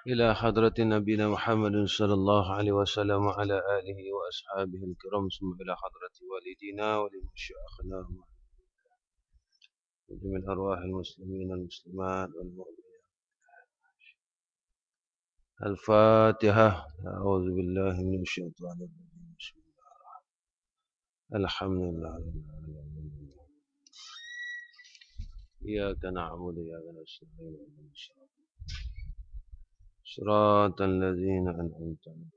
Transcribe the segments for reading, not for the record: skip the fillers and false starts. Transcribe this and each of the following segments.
إلى حضرة نبينا محمد صلى الله عليه وسلم وعلى آله وأصحابه الكرام، ثم إلى حضرة والدينا ولمشايخنا وجميع أرواح المسلمين والمسلمات والمؤمنين. الفاتحة. أعوذ بالله من الشيطان الرجيم. بسم الله. الحمد لله رب العالمين. إياك نعبد وإياك نستعين. صراط الذين أنعمت عليهم.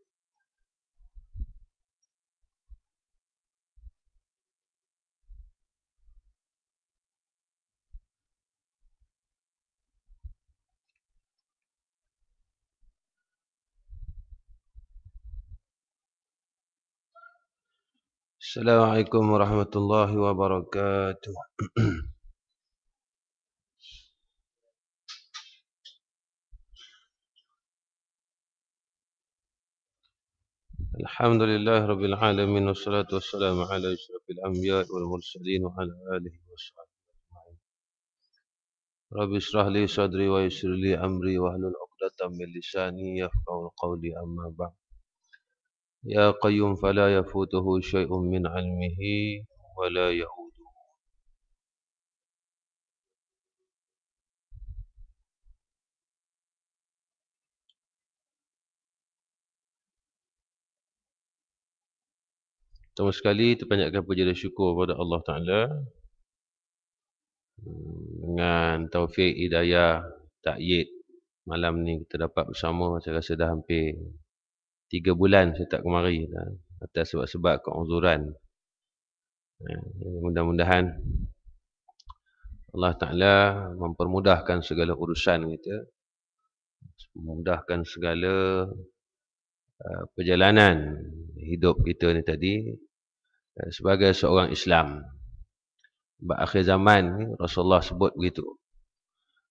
السلام عليكم ورحمة الله وبركاته. الحمد لله رب العالمين، والصلاة والسلام على أشرف الأنبياء والمرسلين وعلى آله وصحبه أجمعين. رب اشرح لي صدري ويسر لي أمري واحلل عقدة من لساني يفقهوا قولي. أما بعد، يا قيوم فلا يفوته شيء من علمه ولا يؤوده. Pertama sekali, terpanjatkan puji dan syukur kepada Allah Ta'ala dengan taufik, hidayah, ta'yid. Malam ni kita dapat bersama, saya rasa dah hampir 3 bulan saya tak kemari atas sebab-sebab keuzuran. Mudah-mudahan Allah Ta'ala mempermudahkan segala urusan kita, memudahkan segala perjalanan hidup kita ni tadi sebagai seorang Islam. Sebab akhir zaman ni Rasulullah sebut begitu,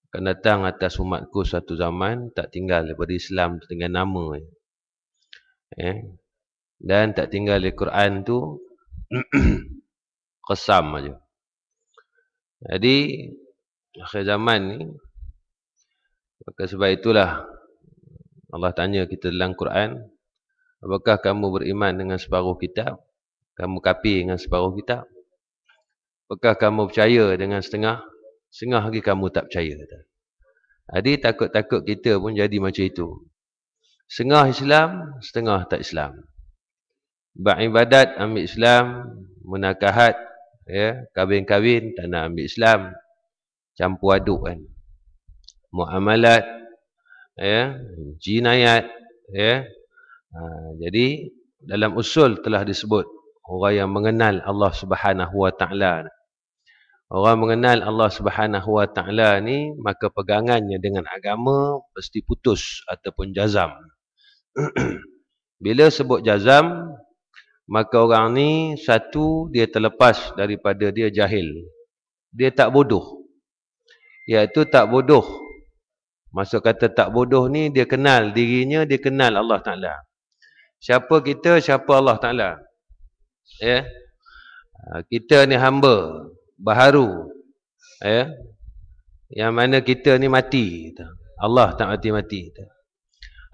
akan datang atas umatku satu zaman tak tinggal daripada Islam dengan nama dan tak tinggal di Quran tu qasam aja. Jadi akhir zaman ni, maka sebab itulah Allah tanya kita dalam Quran, apakah kamu beriman dengan separuh kitab? Kamu kafir dengan separuh kitab? Apakah kamu percaya dengan setengah? Setengah lagi kamu tak percaya. Jadi takut-takut kita pun jadi macam itu. Setengah Islam, setengah tak Islam. Beribadat ambil Islam, munakahat, kahwin-kahwin tak nak ambil Islam, campur aduk kan. Muamalat, jinayat, jadi dalam usul telah disebut orang yang mengenal Allah Subhanahu Wa Taala. Orang mengenal Allah Subhanahu Wa Taala ni, maka pegangannya dengan agama mesti putus ataupun jazam. Bila sebut jazam, maka orang ni satu, dia terlepas daripada dia jahil. Dia tak bodoh. Iaitu tak bodoh. Maksud kata tak bodoh ni, dia kenal dirinya, dia kenal Allah Ta'ala. Siapa kita, siapa Allah Ta'ala. Kita ni hamba baharu, yang mana kita ni mati, Allah tak mati-mati.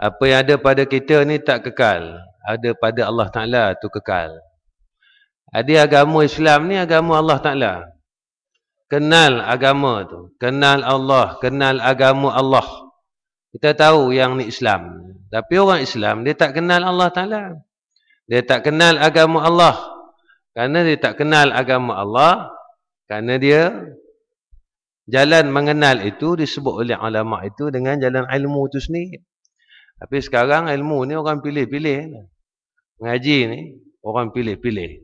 Apa yang ada pada kita ni tak kekal, ada pada Allah Ta'ala tu kekal. Jadi agama Islam ni agama Allah Ta'ala. Kenal agama tu, kenal Allah, kenal agama Allah. Kita tahu yang ni Islam. Tapi orang Islam dia tak kenal Allah Ta'ala. Dia tak kenal agama Allah. Kerana dia tak kenal agama Allah, kerana dia jalan mengenal itu disebut oleh ulama itu dengan jalan ilmu itu sendiri. Tapi sekarang ilmu ni orang pilih-pilih. Mengaji ni orang pilih-pilih.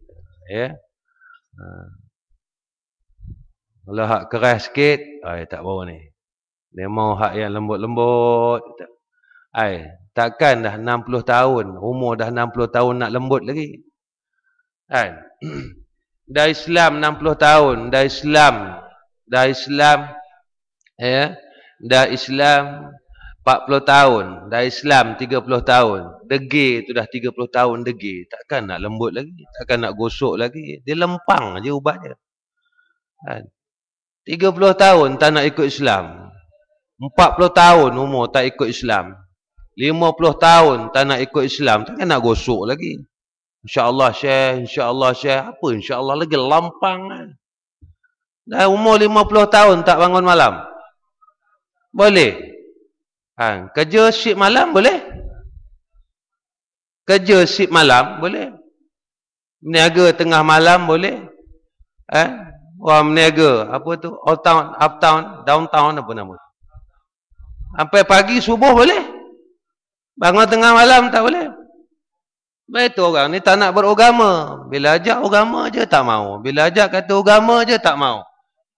Kalau hak keras sikit, tak bau ni. Dia mau hak yang lembut-lembut. Takkan dah 60 tahun, umur dah 60 tahun nak lembut lagi. Dah Islam 60 tahun, dah Islam 40 tahun, dah Islam 30 tahun. Degil tu dah 30 tahun degil. Takkan nak lembut lagi, takkan nak gosok lagi. Dia lempang aja ubatnya. 30 tahun tak nak ikut Islam. 40 tahun umur tak ikut Islam. 50 tahun tak nak ikut Islam, takkan nak gosok lagi. InsyaAllah Syekh, insyaAllah Syekh. Apa insyaAllah lagi, lampang kan. Dah umur 50 tahun tak bangun malam. Boleh? Kerja shift malam boleh? Kerja shift malam boleh? Meniaga tengah malam boleh? Orang meniaga, apa tu? Uptown, downtown apa nama? Sampai pagi subuh boleh? Bangun tengah malam tak boleh? Baik tu orang ni tak nak beragama. Bila ajak agama je tak mau. Bila ajak kata agama je tak mau.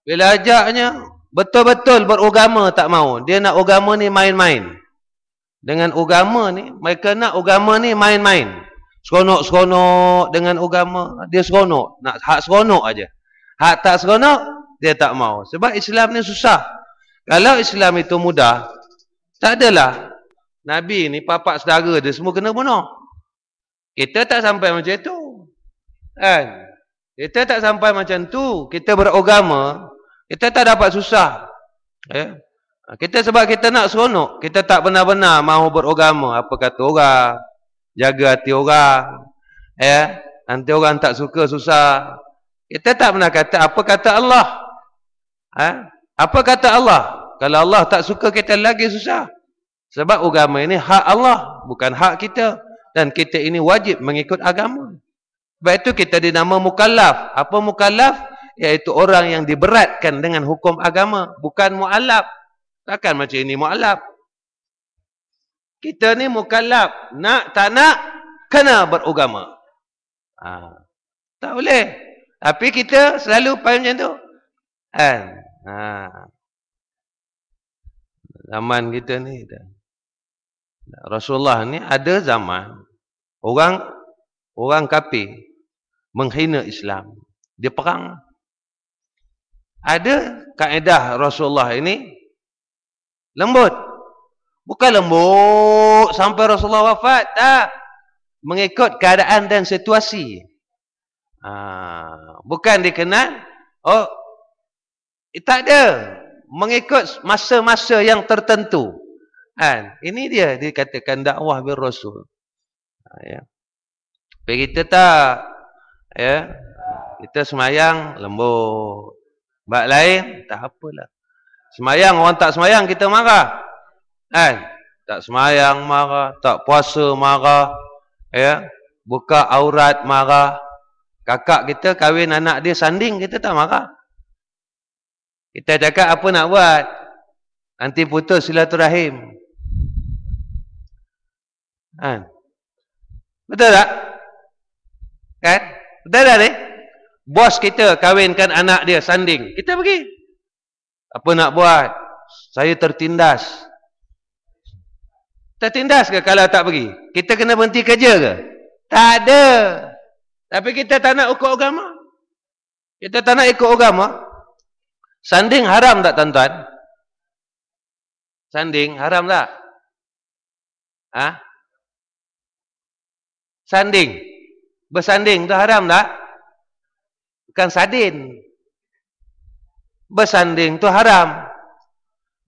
Bila ajaknya betul-betul beragama tak mau. Dia nak agama ni main-main. Dengan agama ni, mereka nak agama ni main-main. Seronok-seronok dengan agama. Dia seronok. Nak hak seronok aja. Hak tak seronok, dia tak mau. Sebab Islam ni susah. Kalau Islam itu mudah, tak adalah. Nabi ni papak saudara dia semua kena bunuh. Kita tak sampai macam itu. Kan? Kita tak sampai macam tu. Kita beragama, kita tak dapat susah. Kita sebab kita nak seronok, kita tak benar-benar mahu beragama. Apa kata orang, jaga hati orang. Nanti orang tak suka susah. Kita tak pernah kata apa kata Allah. Apa kata Allah? Kalau Allah tak suka kita lagi susah. Sebab agama ini hak Allah, bukan hak kita. Dan kita ini wajib mengikut agama. Sebab itu kita dinama mukallaf. Apa mukallaf? Iaitu orang yang diberatkan dengan hukum agama. Bukan mu'allaf. Takkan macam ini mu'allaf. Kita ni mukallaf. Nak tak nak, kena beragama. Tak boleh. Tapi kita selalu faham macam tu. Zaman kita ni Rasulullah ni ada zaman orang kafir menghina Islam, dia perang. Ada kaedah Rasulullah ini lembut, bukan lembut sampai Rasulullah wafat, tak, mengikut keadaan dan situasi. Bukan dikenal tak ada, mengikut masa-masa yang tertentu. Ini dia dikatakan dakwah bil Rasul. Tapi kita tak, kita semayang lembut, bab lain tak apalah. Semayang, orang tak semayang kita marah. Tak semayang marah, tak puasa marah, buka aurat marah. Kakak kita kahwin anak dia sanding, kita tak marah. Kita cakap apa nak buat, nanti putus silaturahim. Betul tak? Kan? Betul tak ni? Bos kita kahwinkan anak dia sanding, kita pergi. Apa nak buat? Saya tertindas. Tertindas ke kalau tak pergi? Kita kena berhenti kerja ke? Tak ada. Tapi kita tak nak ikut agama. Kita tak nak ikut agama. Sanding haram tak tuan-tuan? Sanding haram tak? Sanding. Bersanding tu haram tak? Bukan sadin. Bersanding tu haram.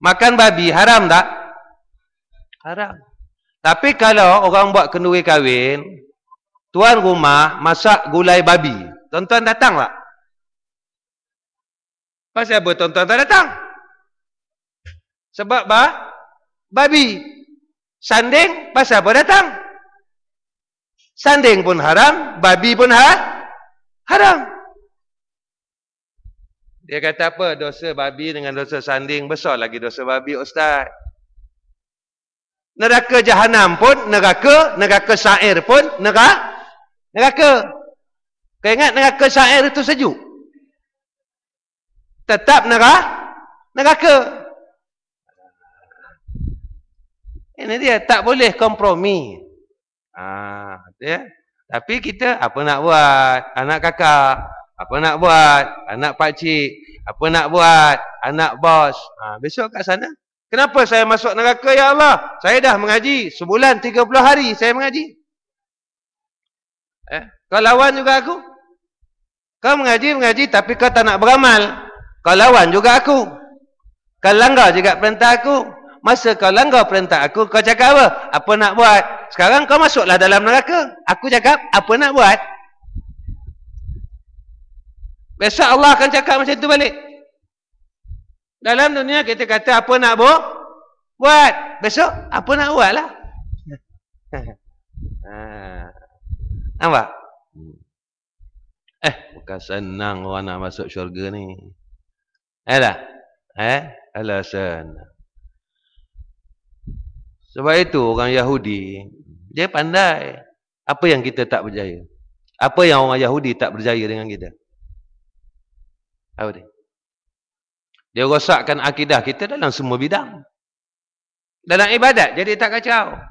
Makan babi haram tak? Haram. Tapi kalau orang buat kenduri kahwin, tuan rumah masak gulai babi, tuan-tuan datang tak? Pasal apa tuan-tuan tak datang? Sebab babi. Sanding, pasal apa datang? Sanding pun haram, babi pun haram. Dia kata apa? Dosa babi dengan dosa sanding besar lagi dosa babi, ustaz. Neraka jahanam pun neraka sa'ir pun neraka. Kau ingat neraka sa'ir itu sejuk? Tetap neraka. Ini dia, tak boleh kompromi. Tapi kita apa nak buat? Anak kakak, apa nak buat? Anak pakcik, apa nak buat? Anak bos. Besok kat sana. Kenapa saya masuk neraka ya Allah? Saya dah mengaji sebulan 30 hari saya mengaji. Kau lawan juga aku. Kau mengaji tapi kau tak nak beramal. Kau lawan juga aku. Kau langgar juga perintah aku. Masa kau langgar perintah aku, kau cakap apa? Apa nak buat? Sekarang kau masuklah dalam neraka. Aku cakap, apa nak buat? Besok Allah akan cakap macam tu balik. Dalam dunia kita kata apa nak buat. Besok apa nak buat lah. Nampak? Bukan senang orang nak masuk syurga ni. Tak? Alah senang. Sebab itu orang Yahudi, dia pandai. Apa yang kita tak berjaya? Apa yang orang Yahudi tak berjaya dengan kita? Apa dia? Dia rosakkan akidah kita dalam semua bidang. Dalam ibadat, jadi tak kacau.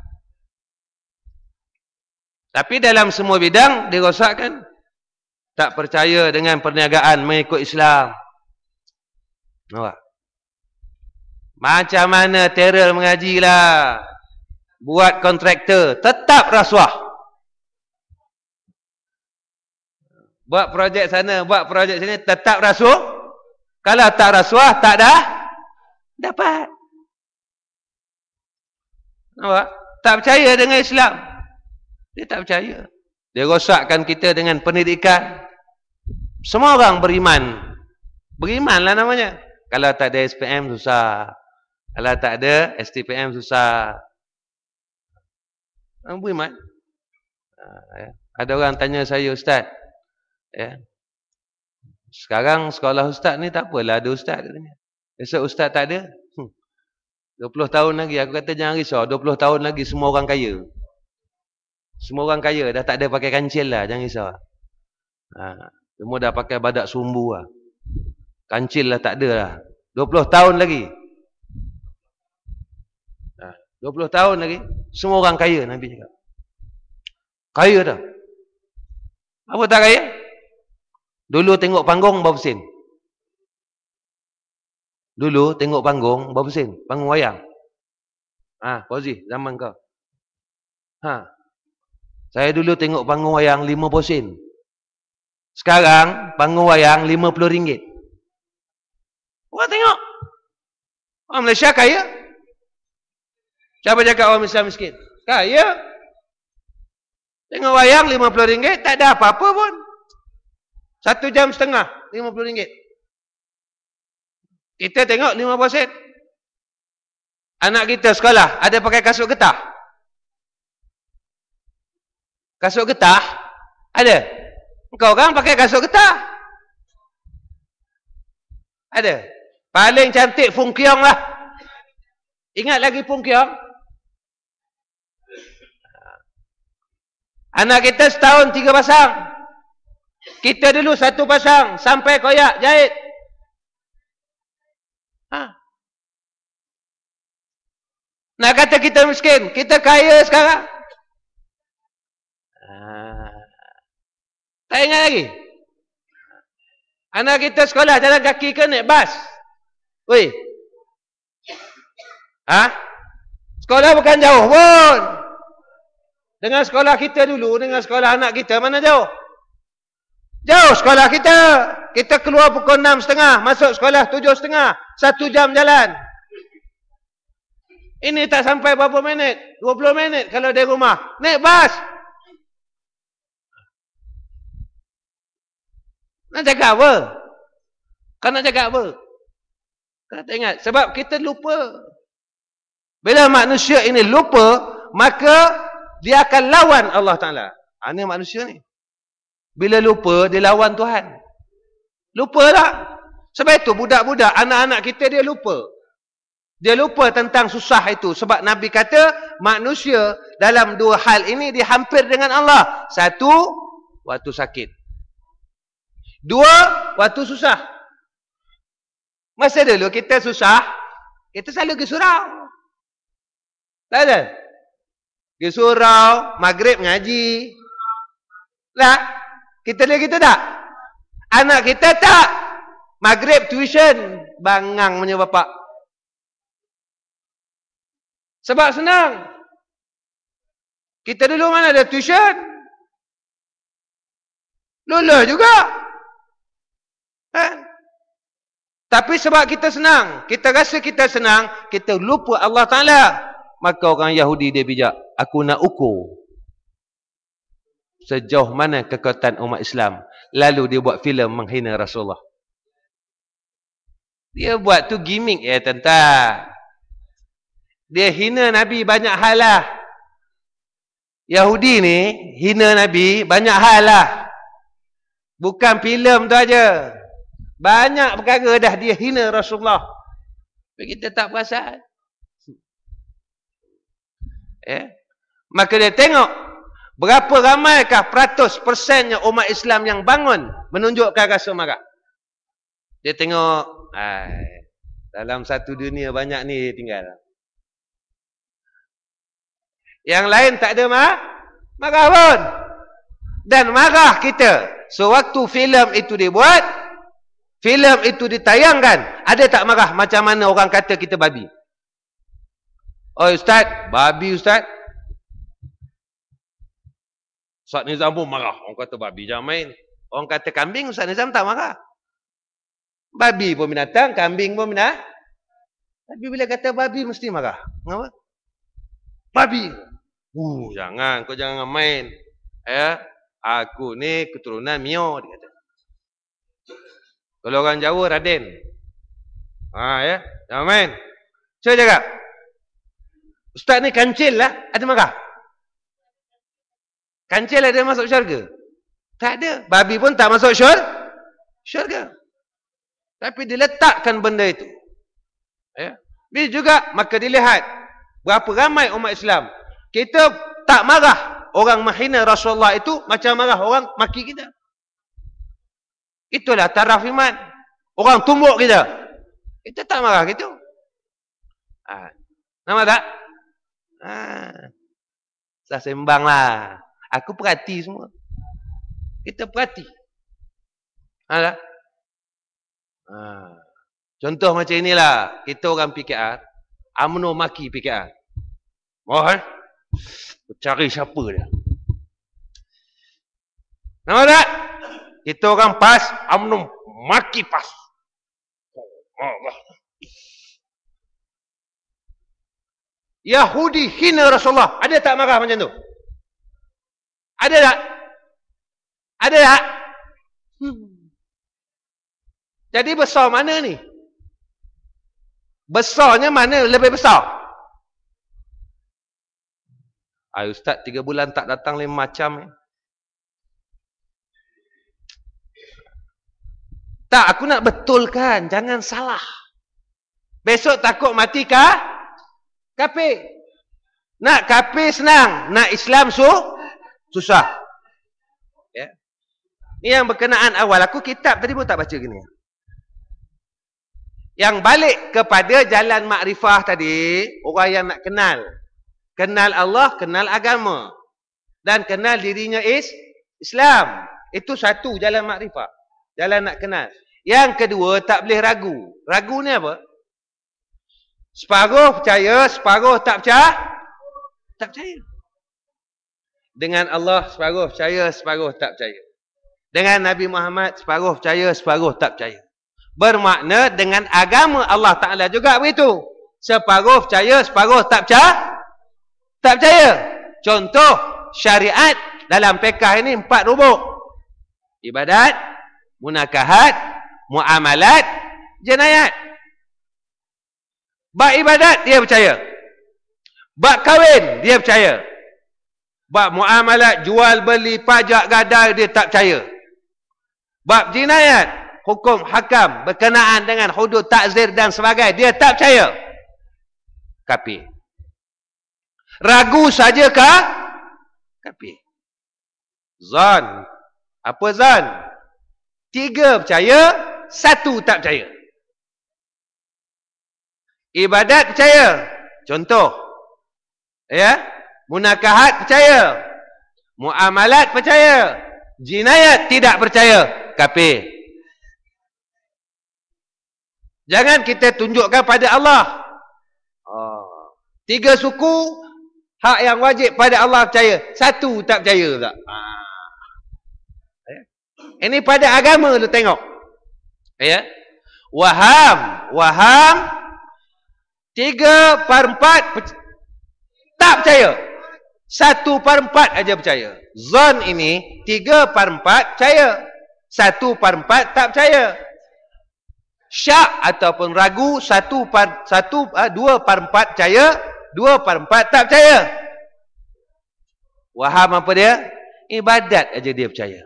Tapi dalam semua bidang, dia rosakkan. Tak percaya dengan perniagaan mengikut Islam. Nampak? Macam mana Terrell mengaji lah. Buat kontraktor, tetap rasuah. Buat projek sana, buat projek sini, tetap rasuah. Kalau tak rasuah, tak dah dapat. Nampak? Tak percaya dengan Islam. Dia tak percaya. Dia rosakkan kita dengan pendidikan. Semua orang beriman. Berimanlah namanya. Kalau tak ada SPM susah. Kalau tak ada STPM susah. Orang beriman. Ada orang tanya saya, Ustaz. Sekarang sekolah Ustaz ni tak apalah ada Ustaz katanya. Besok Ustaz tak ada. 20 tahun lagi. Aku kata jangan risau. 20 tahun lagi semua orang kaya. Semua orang kaya dah tak ada pakai kancil lah. Jangan risau. Semua dah pakai badak sumbu lah. Kancil lah tak ada lah. 20 tahun lagi. 20 tahun lagi. Semua orang kaya Nabi cakap. Kaya dah. Apa tak kaya? Dulu tengok panggung berapa sen? Dulu tengok panggung berapa sen? Panggung wayang. Fauzi, zaman kau. Saya dulu tengok panggung wayang 50 sen. Sekarang panggung wayang RM50. Orang tengok. Orang Malaysia kaya. Siapa cakap orang Islam miskin? Kaya. Tengok wayang RM50, tak ada apa-apa pun. 1 jam setengah, RM50. Kita tengok 50 sen. Anak kita sekolah, ada pakai kasut getah? Kasut getah? Ada? Engkau kan pakai kasut getah? Ada? Paling cantik Fung Kiong lah. Ingat lagi Fung Kiong? Anak kita setahun 3 pasang. Kita dulu 1 pasang. Sampai koyak jahit. Nak kata kita miskin. Kita kaya sekarang. Tak ingat lagi? Anak kita sekolah jalan kaki ke naik bas? Weh. Sekolah bukan jauh pun. Dengan sekolah kita dulu, dengan sekolah anak kita, mana jauh? Jauh sekolah kita. Kita keluar pukul 6.30, masuk sekolah 7.30. 1 jam jalan. Ini tak sampai berapa minit? 20 minit kalau dari rumah. Naik bas. Nak cakap apa? Kau nak cakap apa? Kau tak ingat. Sebab kita lupa. Bila manusia ini lupa, maka dia akan lawan Allah Ta'ala. Ini manusia ni. Bila lupa, dia lawan Tuhan. Lupa tak? Sebab itu budak-budak, anak-anak kita dia lupa. Dia lupa tentang susah itu. Sebab Nabi kata, manusia dalam 2 hal ini dia hampir dengan Allah. 1, waktu sakit. 2, waktu susah. Masa dulu kita susah, kita selalu pergi surau. Tak ada? Pergi surau, maghrib ngaji. Tak? Kita dia kita tak? Anak kita tak. Maghrib tuition. Bangang punya bapak. Sebab senang. Kita dulu mana ada tuition? Lulus juga. Tapi sebab kita senang, kita rasa kita senang, kita lupa Allah Ta'ala. Maka orang Yahudi dia bijak. Aku nak ukur sejauh mana kekuatan umat Islam. Lalu dia buat filem menghina Rasulullah. Dia buat tu gimmick ya tentang. Dia hina Nabi banyak hal lah. Yahudi ni hina Nabi banyak hal lah. Bukan filem tu aja. Banyak perkara dah dia hina Rasulullah. Tapi kita tak perasan. Maka dia tengok berapa ramaikah persennya umat Islam yang bangun menunjukkan rasa marah. Dia tengok dalam satu dunia banyak ni tinggal. Yang lain tak ada marah pun. Dan marah kita. So waktu filem itu dibuat, filem itu ditayangkan, ada tak marah macam mana orang kata kita babi? Oh Ustaz, babi Ustaz. Ustaz Nizam pun marah. Orang kata babi jangan main. Orang kata kambing, Ustaz Nizam tak marah. Babi pun binatang, kambing pun binatang. Tapi bila kata babi mesti marah. Kenapa? Babi. Jangan, kau jangan main. Aku ni keturunan Mio, dia kata. Kalau orang Jawa, Raden. Jangan main. Saya cakap, Ustaz ni kancil lah, ada marah? Kancil ada masuk syurga? Tak ada. Babi pun tak masuk syurga. Tapi diletakkan benda itu. Bila juga, maka dilihat berapa ramai umat Islam. Kita tak marah orang menghina Rasulullah itu macam marah orang maki kita. Itulah taraf iman. Orang tumbuk kita. Kita tak marah gitu. Nama tak? Saya sembang lah. Aku perhati semua. Kita perhati. Tak? Contoh macam inilah. Kita orang PKR. UMNO maki PKR. Cari siapa dia. Nama tak? Kita orang PAS, UMNO maki PAS. Yahudi hina Rasulullah. Ada tak marah macam tu? Ada tak? Ada tak? Jadi besar mana ni? Besarnya mana lebih besar? Ustaz 3 bulan tak datang lain macam. Tak, aku nak betulkan. Jangan salah. Besok takut mati kah? Kafir. Nak kafir senang. Nak Islam susah. Ini yang berkenaan awal. Aku kitab tadi pun tak baca gini. Yang balik kepada jalan makrifah tadi. Orang yang nak kenal. Kenal Allah, kenal agama. Dan kenal dirinya Islam. Itu satu jalan makrifah. Jalan nak kenal. Yang kedua, tak boleh ragu. Ragu ni apa? Separuh percaya, separuh tak percaya. Tak percaya. Dengan Allah, separuh percaya, separuh tak percaya. Dengan Nabi Muhammad, separuh percaya, separuh tak percaya. Bermakna dengan agama Allah Ta'ala juga begitu. Separuh percaya, separuh tak percaya. Tak percaya. Contoh, syariat dalam fiqh ini 4 rubuk. Ibadat, munakahat, muamalat, jenayat. Bab ibadat, dia percaya. Bab kahwin, dia percaya. Bab muamalat, jual beli, pajak, gadai, dia tak percaya. Bab jinayat, hukum hakam berkenaan dengan hudud takzir dan sebagainya, dia tak percaya. Kafir. Ragu sajakah? Kafir. Zan. Apa zan? 3 percaya, 1 tak percaya. Ibadat percaya. Contoh. Munakahat percaya. Muamalat percaya. Jinayat tidak percaya. Kafir. Jangan kita tunjukkan pada Allah. 3 suku, hak yang wajib pada Allah percaya. 1 tak percaya tak? Ini pada agama lu tengok. Waham 3/4 tak percaya. 1/4 aja percaya. Zon ini 3/4 percaya. 1/4 tak percaya. Syak ataupun ragu 2/4 percaya, 2/4 tak percaya. Waham apa dia? Ibadat aja dia percaya.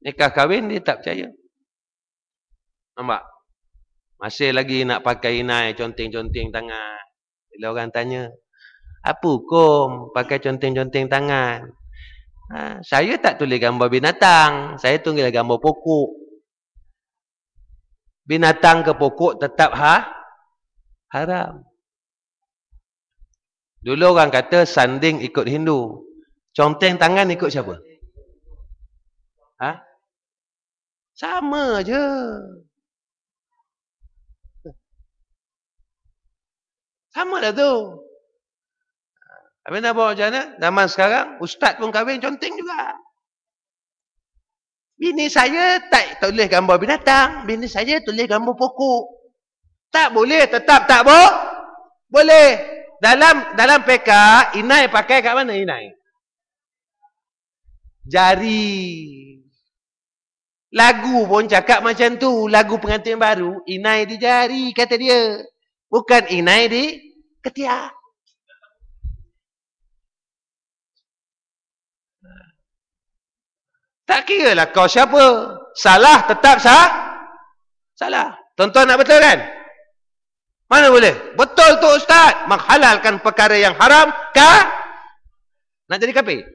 Nikah kahwin dia tak percaya. Nampak? Masih lagi nak pakai inai, conteng-conteng tangan. Bila orang tanya, apa hukum pakai conteng-conteng tangan? Saya tak tulis gambar binatang. Saya tulis gambar pokok. Binatang ke pokok tetap haram. Dulu orang kata sanding ikut Hindu. Conteng tangan ikut siapa? Sama je. Sama dah tu. Habis nak bawa macam mana? Zaman sekarang, ustaz pun kahwin conteng juga. Bini saya tak tulis gambar binatang. Bini saya tulis gambar pokok. Tak boleh, tetap tak boleh. Dalam PK, inai pakai kat mana inai? Jari. Lagu pun cakap macam tu. Lagu pengantin baru, inai di jari, kata dia. Bukan inai di ketiak. Tak kira lah kau siapa. Salah tetap salah. Tuan-tuan nak betul kan? Mana boleh? Betul tu ustaz. Menghalalkan perkara yang haram kah? Nak jadi kafir?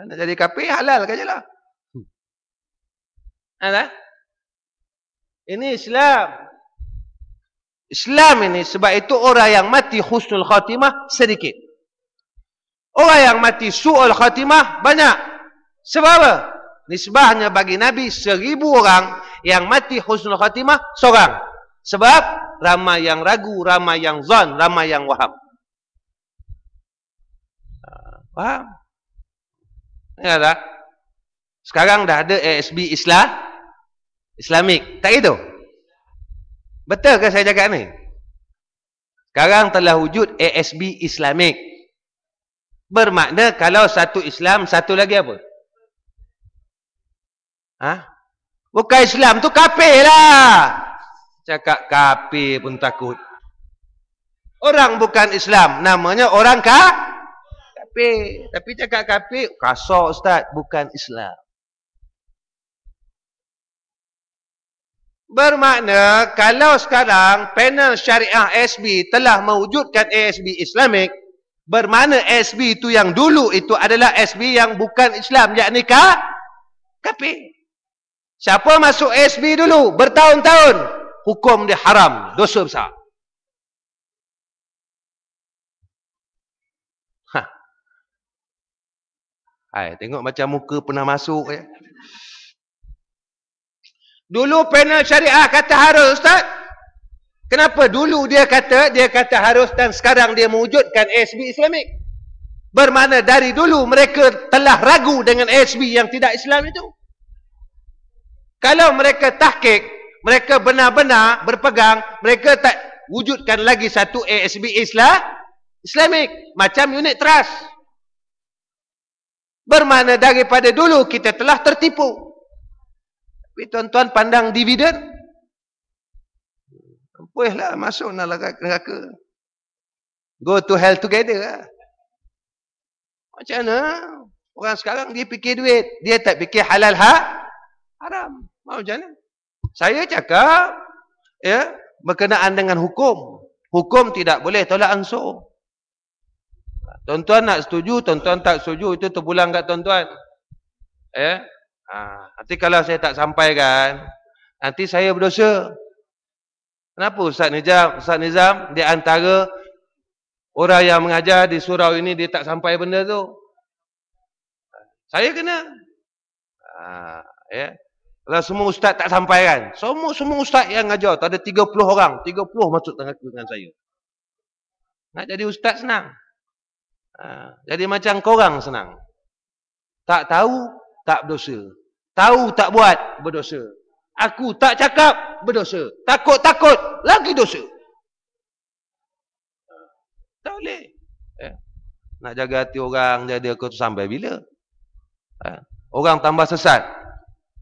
Nak jadi kafir halalkan je lah. Ini Islam. Islam ini sebab itu orang yang mati husnul khatimah sedikit. Orang yang mati su'ul khatimah banyak. Sebab apa? Nisbahnya bagi Nabi 1000 orang, yang mati husnul khatimah seorang. Sebab ramai yang ragu, ramai yang zon, ramai yang waham. Faham? Ya tak? Sekarang dah ada ASB Islamik. Tak gitu? Betul ke saya cakap ni? Sekarang telah wujud ASB Islamik. Bermakna kalau satu Islam, satu lagi apa? Bukan Islam tu kafir lah. Cakap kafir pun takut. Orang bukan Islam, namanya orang kafir. Tapi cakap kafir, kasar ustaz, bukan Islam. Bermakna kalau sekarang panel syariah ASB telah mewujudkan ASB Islamik, bermakna ASB itu yang dulu itu adalah ASB yang bukan Islam, yakni kafir. Siapa masuk ASB dulu bertahun-tahun, hukum dia haram, dosa besar. Tengok macam muka pernah masuk ya. Dulu panel syariah kata harus ustaz. Kenapa dulu dia kata harus dan sekarang dia mewujudkan ASB Islamik? Bermakna dari dulu mereka telah ragu dengan ASB yang tidak Islam itu. Kalau mereka tahqiq, mereka benar-benar berpegang, mereka tak wujudkan lagi satu ASB Islamik macam unit trust. Bermakna daripada dulu kita telah tertipu. Tapi tuan-tuan pandang dividen, ampuhlah masuk neraka. Go to hell together lah. Macam mana? Orang sekarang dia fikir duit, dia tak fikir halal haram. Mau macam mana? Saya cakap berkenaan dengan hukum. Hukum tidak boleh tolak ansur. Tuan-tuan nak setuju, tuan-tuan tak setuju, itu terpulang kat tuan-tuan. Nanti kalau saya tak sampaikan, nanti saya berdosa. Kenapa Ustaz Nizam di antara orang yang mengajar di surau ini dia tak sampai benda tu? Saya kena. Kalau semua ustaz tak sampaikan, semua ustaz yang ngajar, ada 30 orang, 30 masuk dengan saya. Nak jadi ustaz senang. Jadi macam korang senang. Tak tahu, tak berdosa. Tahu tak buat, berdosa. Aku tak cakap, berdosa. Takut-takut, lagi dosa. Tak boleh. Nak jaga hati orang jadi aku tu sampai bila? Orang tambah sesat.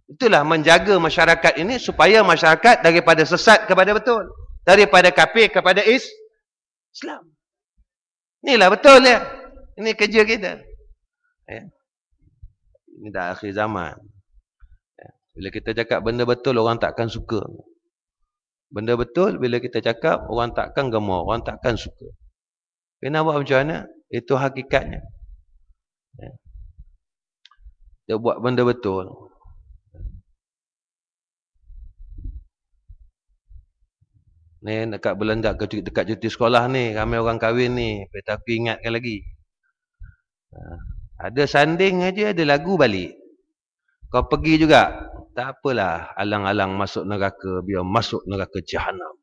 Itulah menjaga masyarakat ini supaya masyarakat daripada sesat kepada betul. Daripada kafir kepada Islam. Inilah betul ya. Ini kerja kita. Ini dah akhir zaman. Bila kita cakap benda betul, orang takkan suka. Benda betul, bila kita cakap, orang takkan gemar, orang takkan suka. Kena buat macam mana? Itu hakikatnya. Dia buat benda betul. Ni dekat belanjak dekat cuti sekolah ni, ramai orang kahwin ni. Tapi ingatkan lagi. Ada sanding aja, ada lagu balik. Kau pergi juga. Tak apalah, alang-alang masuk neraka, biar masuk neraka jahanam.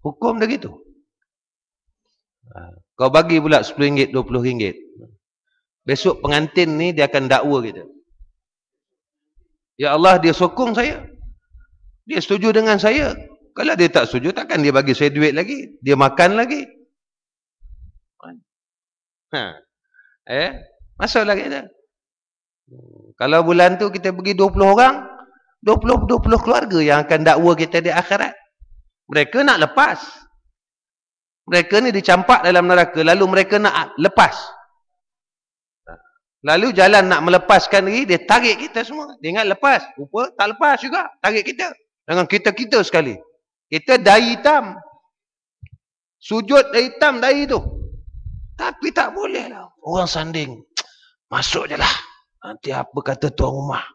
Hukum dah gitu. Kau bagi pula RM10, RM20. Besok pengantin ni dia akan dakwa kita. Ya Allah, dia sokong saya. Dia setuju dengan saya. Kalau dia tak setuju, takkan dia bagi saya duit lagi. Dia makan lagi. Masuklah kita. Kalau bulan tu kita pergi 20 orang, 20 keluarga yang akan dakwa kita di akhirat. Mereka nak lepas. Mereka ni dicampak dalam neraka, lalu mereka nak lepas. Lalu jalan nak melepaskan diri, dia tarik kita semua. Dia ingat lepas. Rupa tak lepas juga. Tarik kita. Dengan kita-kita sekali. Kita dai hitam. Sujud dai hitam, dai tu. Tapi tak boleh lah. Orang sanding. Masuk je lah. Nanti apa kata tuan rumah.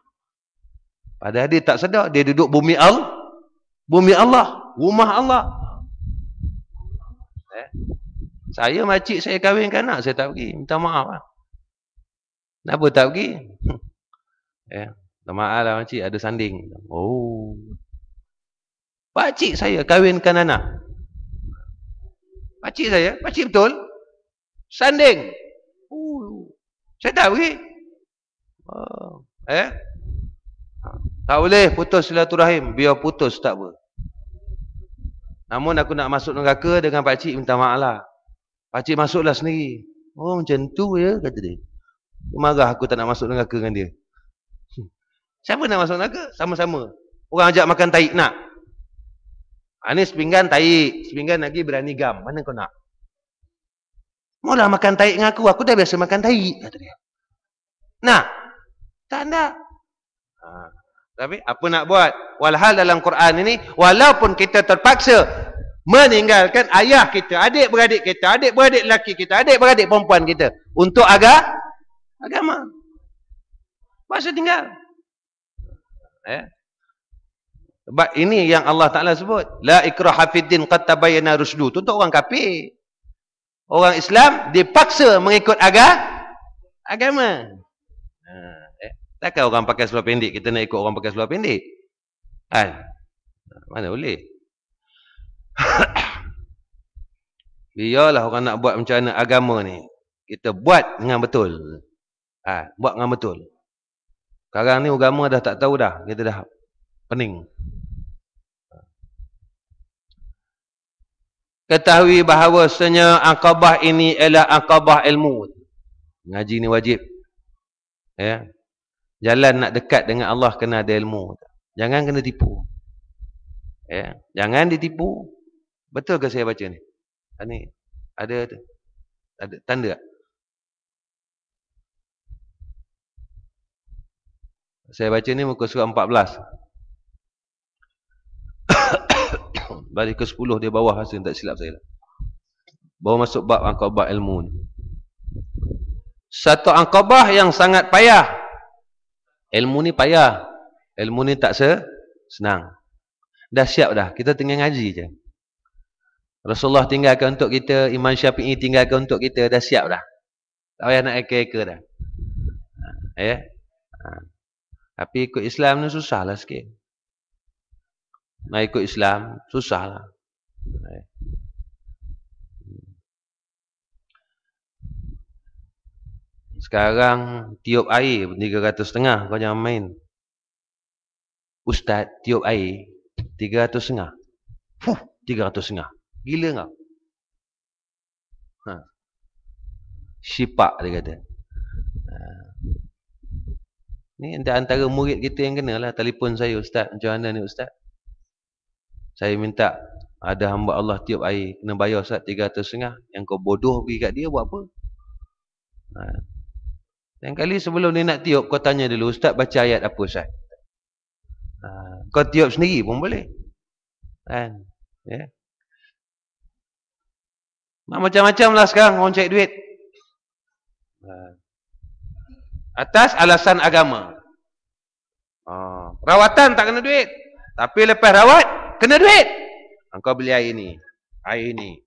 Padahal dia tak sedar. Dia duduk bumi Allah. Bumi Allah. Rumah Allah. Saya makcik saya kahwinkan anak. Saya tak pergi. Minta maaf lah. Kenapa tak pergi? Minta maaf lah makcik. Ada sanding. Oh. Pakcik saya kahwinkan anak. Pakcik saya. Pakcik betul. Sanding. Saya tak pergi. Tak boleh putus silaturahim. Biar putus tak apa. Namun aku nak masuk neraka dengan pakcik minta maaf lah. Pakcik masuklah sendiri. Oh macam tu ya kata dia. Marah aku tak nak masuk neraka dengan dia. Siapa nak masuk neraka? Sama-sama. Orang ajak makan taik nak. Ni sepinggan taik. Sepinggan lagi berani gam. Mana kau nak? Mula makan taik dengan aku. Aku dah biasa makan taik kata dia. Nah. Tak nak. Tapi apa nak buat? Walhal dalam Quran ini, walaupun kita terpaksa meninggalkan ayah kita, adik-beradik kita, adik-beradik lelaki kita, adik-beradik perempuan kita untuk agama. Masa tinggal. Sebab ini yang Allah Ta'ala sebut. La ikraha fiddin qad tabayyana rusydu. Itu untuk orang kafir. Orang Islam dipaksa mengikut agama. Takkan orang pakai seluar pendek, kita nak ikut orang pakai seluar pendek? Mana boleh? Biarlah orang nak buat macam mana agama ni. Kita buat dengan betul. Buat dengan betul. Sekarang ni agama dah tak tahu dah. Kita dah pening. Ketahui bahawasanya Aqabah ini ialah Aqabah ilmu. Ngaji ni wajib. Jalan nak dekat dengan Allah kena ada ilmu. Jangan kena tipu. Jangan ditipu. Betul ke saya baca ni? Ni ada tanda tak? Saya baca ni muka surat 14. Balik ke 10 di bawah hasil tak silap saya. Baru masuk bab Aqabah ilmu ni. Satu Aqabah yang sangat payah. Ilmu ni payah. Ilmu ni tak senang. Dah siap dah. Kita tengah ngaji je. Rasulullah tinggalkan untuk kita. Imam Syafi'i tinggalkan untuk kita. Dah siap dah. Tak payah nak eka-eka dah. Tapi ikut Islam ni susah lah sikit. Nak ikut Islam susah lah. Sekarang tiup air pun 350 kau jangan main. Ustaz tiup air 350. 350. Gila kau. Syipak dia kata. Ni antara murid kita yang kena lah. Telefon saya, Ustaz, macam mana ni Ustaz? Saya minta ada hamba Allah tiup air, kena bayar Ustaz 350. Yang kau bodoh pergi kat dia buat apa? Yang kali sebelum dia nak tiup, kau tanya dulu, Ustaz baca ayat apa Ustaz? Kau tiup sendiri pun boleh. Kan? Ya. Macam-macam lah sekarang orang cari duit. Atas alasan agama. Rawatan tak kena duit. Tapi lepas rawat, kena duit. Kau beli air ni. Air ni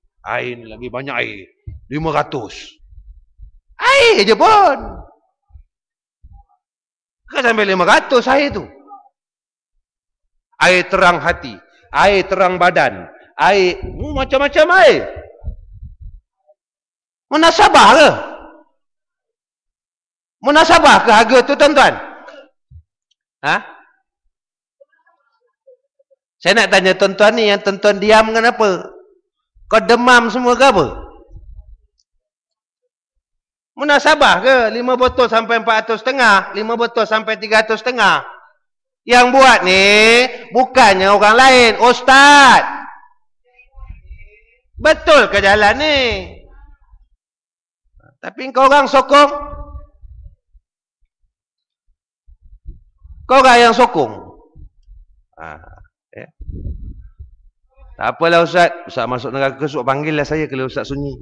lagi banyak air. 500. Air je pun. Kau sampai 500 air tu. Air terang hati. Air terang badan. Air, macam-macam air. Munasabah ke? Munasabah ke harga tu tuan-tuan? Saya nak tanya tuan-tuan ni, yang tuan-tuan diam kenapa? Kau demam semua ke apa? Munasabah ke? 5 botol sampai 400,500, 5 botol sampai 300,500. Yang buat ni bukannya orang lain, Ustaz. Betul ke jalan ni? Tapi kau orang sokong. Kau orang yang sokong. Tak apalah Ustaz. Ustaz masuk neraka, suruh panggillah saya kalau Ustaz sunyi.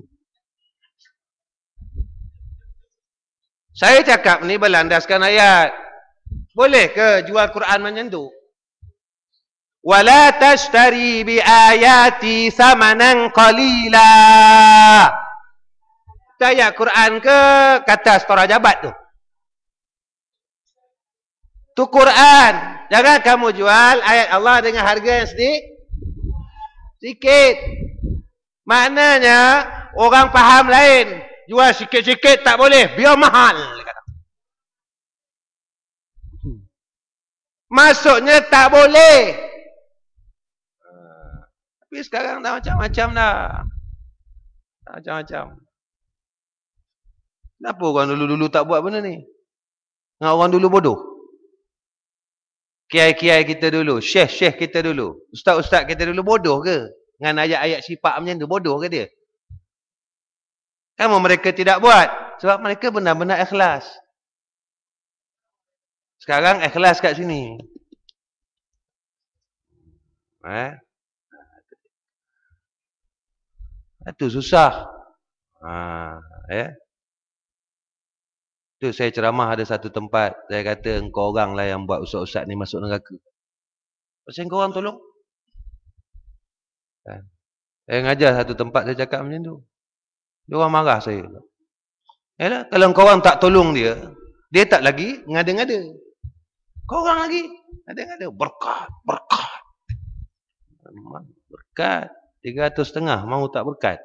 Saya cakap ni berlandaskan ayat. Boleh ke jual Quran macam tu? Wala tashtari bi ayati samanan qalila. Itu ayat Quran ke kata Stora Jabat tu? Tu Quran. Jangan kamu jual ayat Allah dengan harga yang sikit. Maknanya orang faham lain. Jual sikit-sikit tak boleh, biar mahal. Maksudnya tak boleh. Tapi sekarang dah macam-macam dah. Macam-macam. Kenapa orang dulu-dulu tak buat benda ni? Dengan orang dulu bodoh. Kiai-kiai kita dulu, syekh-syekh kita dulu, ustaz-ustaz kita dulu bodoh ke? Dengan ayat-ayat sifat macam tu, bodoh ke dia? Kenapa mereka tidak buat? Sebab mereka benar-benar ikhlas. Sekarang ikhlas kat sini. Itu susah. Tu saya ceramah ada satu tempat. Saya kata, engkau orang lah yang buat ustaz-ustaz ni masuk neraka. Pasal engkau orang tolong. Saya ngajar satu tempat, saya cakap macam tu. Dia orang marah saya. Yalah, kalau engkau orang tak tolong dia, dia tak lagi ngada-ngada. Kau orang lagi ngada-ngada. Berkat. Berkat. 300,500 mau tak berkat.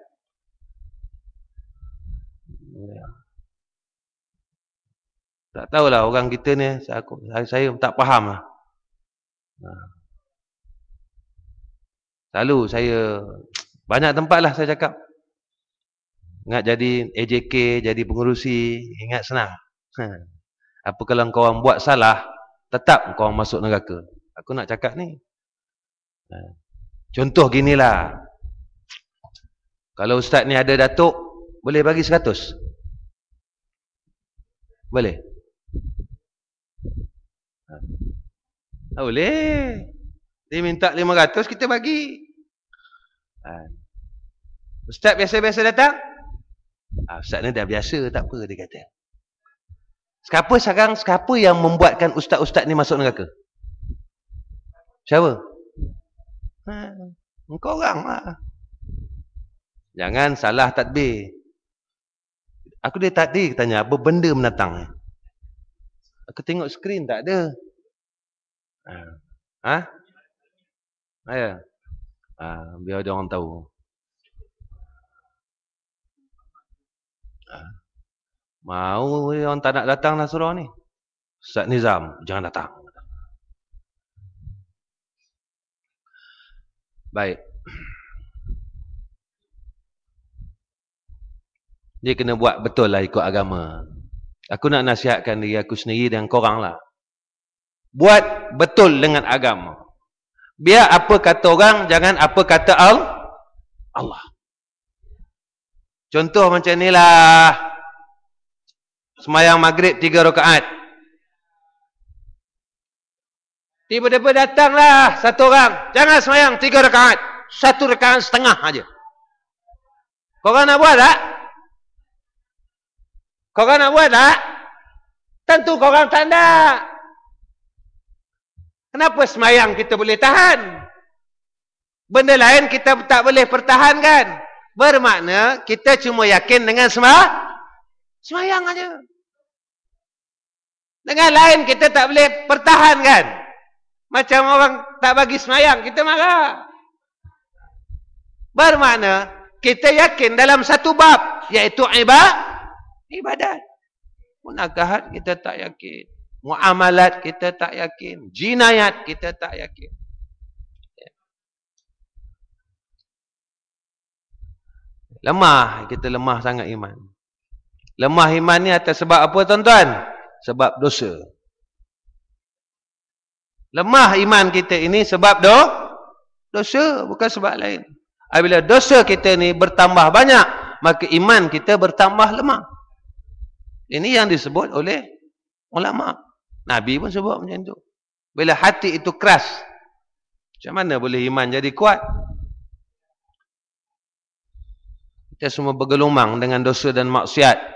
Tak tahulah orang kita ni, saya tak faham lah. Selalu saya, banyak tempat lah saya cakap. Ingat jadi AJK, jadi pengurusi, ingat senang. Apa kalau kau orang buat salah, tetap kau orang masuk neraka. Aku nak cakap ni. Contoh ginilah. Kalau ustaz ni ada datuk, boleh bagi 100? Boleh? Tak boleh. Dia minta 500, kita bagi. Ustaz biasa-biasa datang? Ustaz ni dah biasa, tak apa dia kata. Siapa yang membuatkan ustaz-ustaz ni masuk neraka? Siapa? Engkau orang lah. Jangan salah tadbir. Aku dia tadi tanya, apa benda menatang? Aku tengok skrin tak ada. Ya. Biar ada orang tahu. Mau orang tak nak datang lah surau ni. Ustaz Nizam, jangan datang. Baik. Dia kena buat betul lah ikut agama. Aku nak nasihatkan diri aku sendiri dan korang lah. Buat betul dengan agama. Biar apa kata orang, jangan apa kata Allah. Contoh macam ni lah. Semayang maghrib 3 rakaat. Tiba-tiba datanglah satu orang. Jangan semayang 3 rakaat. 1 rakaat setengah aja. Korang nak buat tak? Korang nak buat tak? Tentu korang tak nak. Kenapa semayang kita boleh tahan? Benda lain kita tak boleh pertahankan. Bermakna kita cuma yakin dengan semayang aja. Dengan lain kita tak boleh pertahankan. Macam orang tak bagi semayang, kita marah. Bermakna kita yakin dalam satu bab, iaitu ibadat. Munakahat kita tak yakin. Muamalat kita tak yakin. Jinayat kita tak yakin. Lemah, kita lemah sangat iman. Lemah iman ni atas sebab apa tuan-tuan? Sebab dosa. Lemah iman kita ini sebab dosa, bukan sebab lain. Apabila dosa kita ni bertambah banyak, maka iman kita bertambah lemah. Ini yang disebut oleh ulama. Nabi pun sebut macam tu. Bila hati itu keras, macam mana boleh iman jadi kuat? Kita semua bergelumang dengan dosa dan maksiat.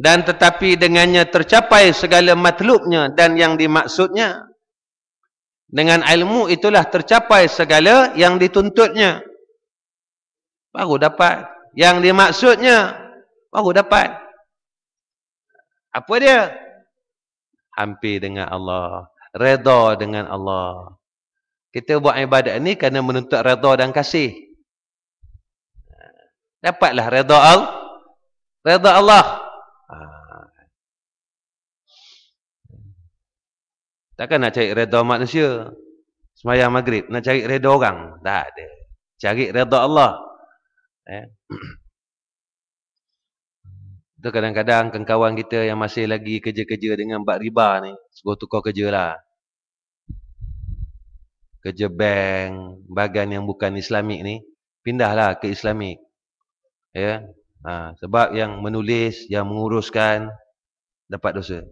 Dan tetapi dengannya tercapai segala matlubnya dan yang dimaksudnya. Dengan ilmu itulah tercapai segala yang dituntutnya. Baru dapat. Yang dimaksudnya, baru dapat. Apa dia? Hampir dengan Allah. Redha dengan Allah. Kita buat ibadat ni kerana menuntut redha dan kasih. Dapatlah redha Allah. Takkan nak cari redha manusia. Semayang maghrib nak cari redha orang? Tak ada. Cari redha Allah. Itu kadang-kadang kawan kita yang masih lagi kerja-kerja dengan bab riba ni, suruh tukar kerja lah. Kerja bank, bahagian yang bukan Islamik ni, pindahlah ke Islamik. Ya, sebab yang menulis, yang menguruskan, dapat dosa.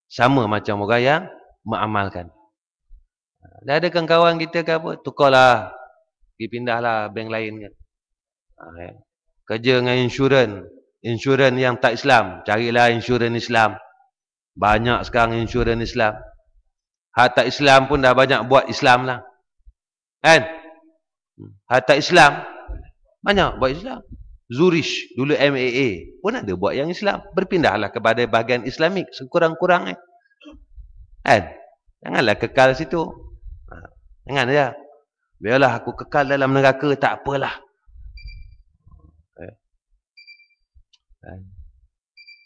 Sama macam orang yang mengamalkan. Dah ada kawan kita ke apa, tukarlah, pergi pindahlah bank lain kan. Kerja dengan insurans yang tak Islam, carilah insurans Islam. Banyak sekarang insurans Islam. Hak tak Islam pun dah banyak buat Islam lah. Kan? Hak tak Islam banyak buat Islam. Zurich dulu MAA pun ada buat yang Islam. Berpindahlah kepada bahagian Islamik sekurang-kurangnya. Kan? Janganlah kekal situ. Jangan saja. Biarlah aku kekal dalam neraka, tak apalah.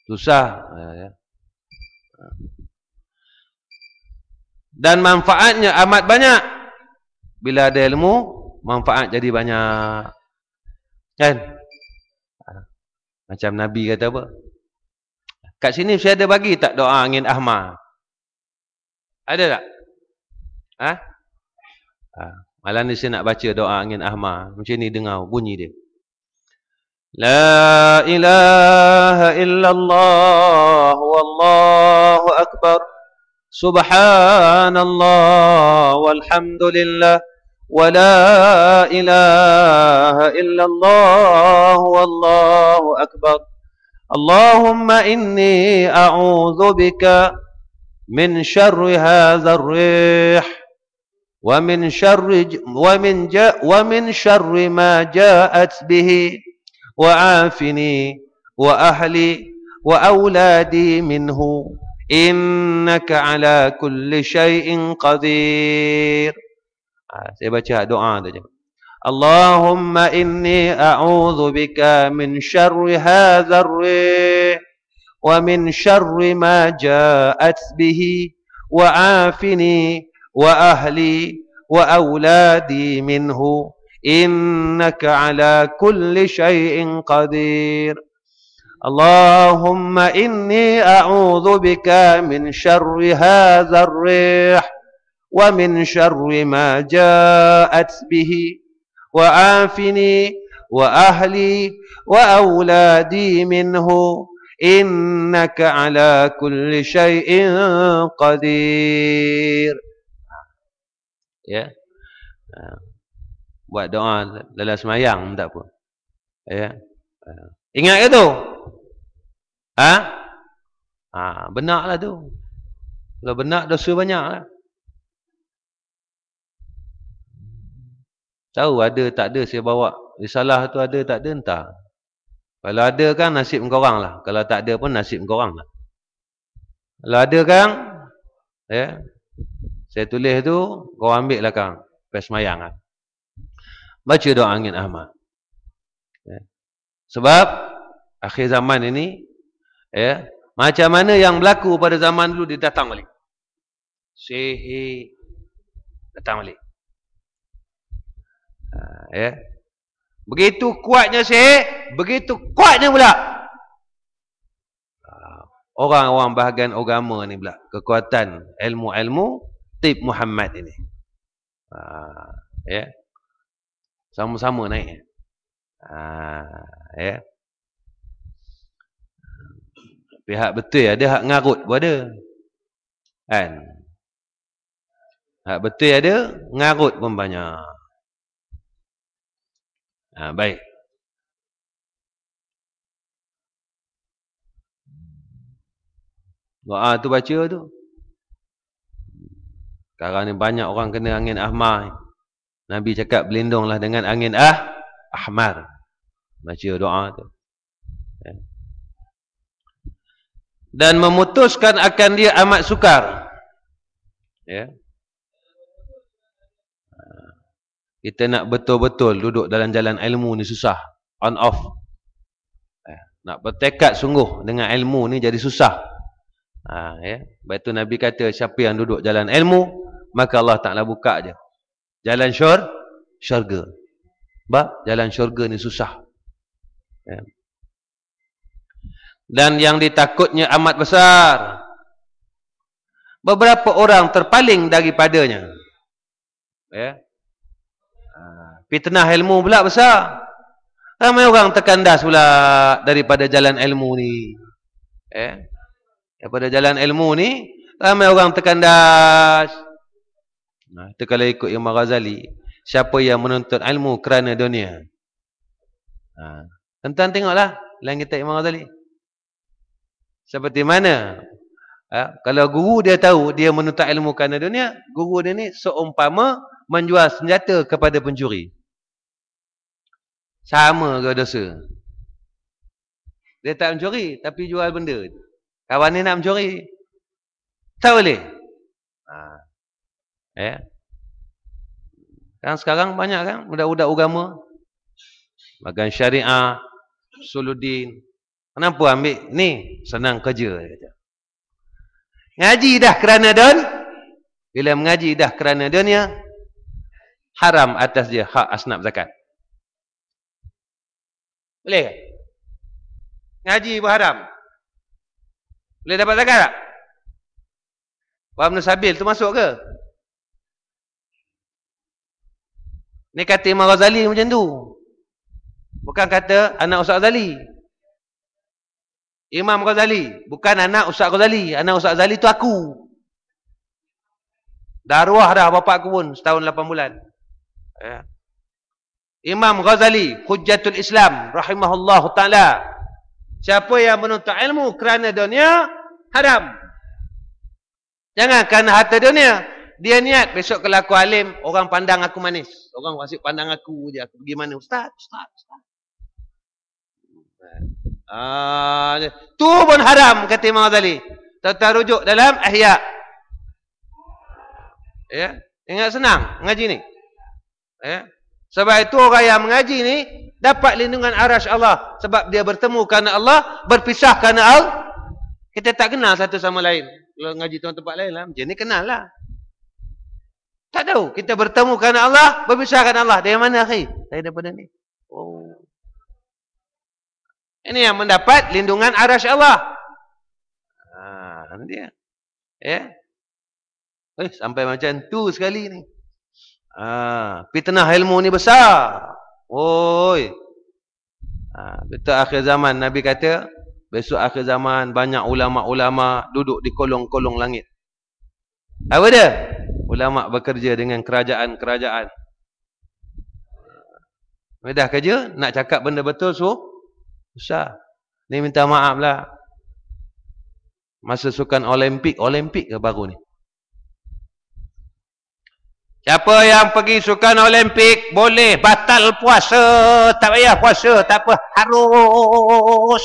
Susah. Dan manfaatnya amat banyak. Bila ada ilmu, manfaat jadi banyak. Kan? Macam Nabi kata apa? Kat sini saya ada bagi tak doa angin ahmar? Ada tak? Malam ni saya nak baca doa angin ahmar. Macam ni dengar bunyi dia. La ilaha illallah wallahu akbar. Subhanallah walhamdulillah. Wa la ilaha illallah wallahu akbar. Allahumma inni a'udzu bika min syarri hadzal rih wa min syarri ma ja'at bihi wa afini wa ahli wa auladi minhu innaka ala kulli syai'in qadir. Saya baca doa saja. Allahumma inni a'udzu bika min syarri hadzal rih wa min syarri ma ja'at bihi wa afini wa ahli wa auladi minhu innaka ala kulli syai'in qadir. Allahumma inni a'udzu bika min syarri hadzal rih wa min syarri ma ja'at bihi wa afini wa ahli wa auladi minhu innaka ala kulli syai'in qadir. Ya. Buat doa dalam semayang tak apa. Ya. Ingat ke tu? Benarlah tu. Kalau benar dosa banyaklah. Tahu ada tak ada saya bawa risalah tu, ada tak ada entah. Kalau ada kan nasib korang lah. Kalau tak ada pun nasib korang lah. Kalau ada kan, ya, saya tulis tu, korang ambil lah kan. Lepas semayang lah. Baca doa Angin Ahmad. Ya. Sebab akhir zaman ini, ya, macam mana yang berlaku pada zaman dulu, dia datang balik. Sihir datang balik. Ya. Begitu kuatnya sihir, begitu kuatnya pula orang-orang bahagian agama ni pula, kekuatan ilmu-ilmu Tib Muhammad ini. Ya. Sama-sama naik. Ya. Pihak betul ada, hak ngarut pun ada. Kan? Hak betul ada, ngarut pun banyak. Baik. Doa tu baca tu. Sekarang ni banyak orang kena angin ahmar. Nabi cakap berlindunglah dengan angin ahmar. Baca doa tu. Ya. Dan memutuskan akan dia amat sukar. Ya. Kita nak betul-betul duduk dalam jalan ilmu ni susah. On off. Nak bertekad sungguh dengan ilmu ni jadi susah. Ya. Lepas tu Nabi kata, siapa yang duduk jalan ilmu, maka Allah Ta'ala buka je jalan syurga. Sebab jalan syurga ni susah. Ya. Dan yang ditakutnya amat besar. Beberapa orang terpaling daripadanya. Ya. Fitnah ilmu pula besar. Ramai orang terkandas pula daripada jalan ilmu ni. Daripada jalan ilmu ni, ramai orang terkandas. Itu kalau ikut Imam Ghazali, siapa yang menuntut ilmu kerana dunia. Tuan-tuan tengoklah dalam kitab Imam Ghazali. Seperti mana? Kalau guru dia tahu dia menuntut ilmu kerana dunia, guru dia ni seumpama menjual senjata kepada pencuri. Sama ke dosa? Dia tak mencuri, tapi jual benda. Kawan ni nak mencuri. Tak boleh. Kan sekarang banyak kan budak-budak agama. Bagian syariah, Suluddin. Kenapa ambil ni? Senang kerja. Ngaji dah kerana bila mengaji dah kerana dunia, haram atas dia hak asnaf zakat. Boleh? Ngaji pun haram. Boleh dapat zakat tak? Wabnu Sabil tu masuk ke? Ni kata Imam Ghazali macam tu. Bukan kata anak Ustaz Ghazali. Imam Ghazali. Bukan anak Ustaz Ghazali. Anak Ustaz Ghazali tu aku. Dah arwah dah bapak aku pun setahun 8 bulan. Ya. Imam Ghazali, Hujjatul Islam, rahimahullah ta'ala. Siapa yang menuntut ilmu kerana dunia, haram. Jangan kerana harta dunia. Dia niat, besok kalau aku alim, orang pandang aku manis. Orang asyik pandang aku je. Aku pergi mana? Ustaz. Tu pun haram, kata Imam Ghazali. Tentang rujuk dalam Ihya. Ya, ingat senang ngaji ni. Ya. Sebab itu orang yang mengaji ni dapat lindungan arasy Allah. Sebab dia bertemu kerana Allah, berpisah kerana Allah. Kita tak kenal satu sama lain. Kalau ngaji tempat lain lah, macam ni kenal lah. Tak tahu. Kita bertemu kerana Allah, berpisah kerana Allah. Dari mana akhi? Dari daripada ni. Oh. Ini yang mendapat lindungan arasy Allah. Ini dia. Ya. Sampai macam tu sekali ni. Fitnah ilmu ni besar. Oi. Betul akhir zaman Nabi kata, besok akhir zaman banyak ulama-ulama duduk di kolong-kolong langit. Apa dia? Ulama bekerja dengan kerajaan-kerajaan. Dah kerja, nak cakap benda betul susah. Ni minta maaf lah. Masa sukan Olimpik ke baru ni? Siapa yang pergi sukan Olimpik boleh batal puasa. Tak payah puasa, tak apa. Harus.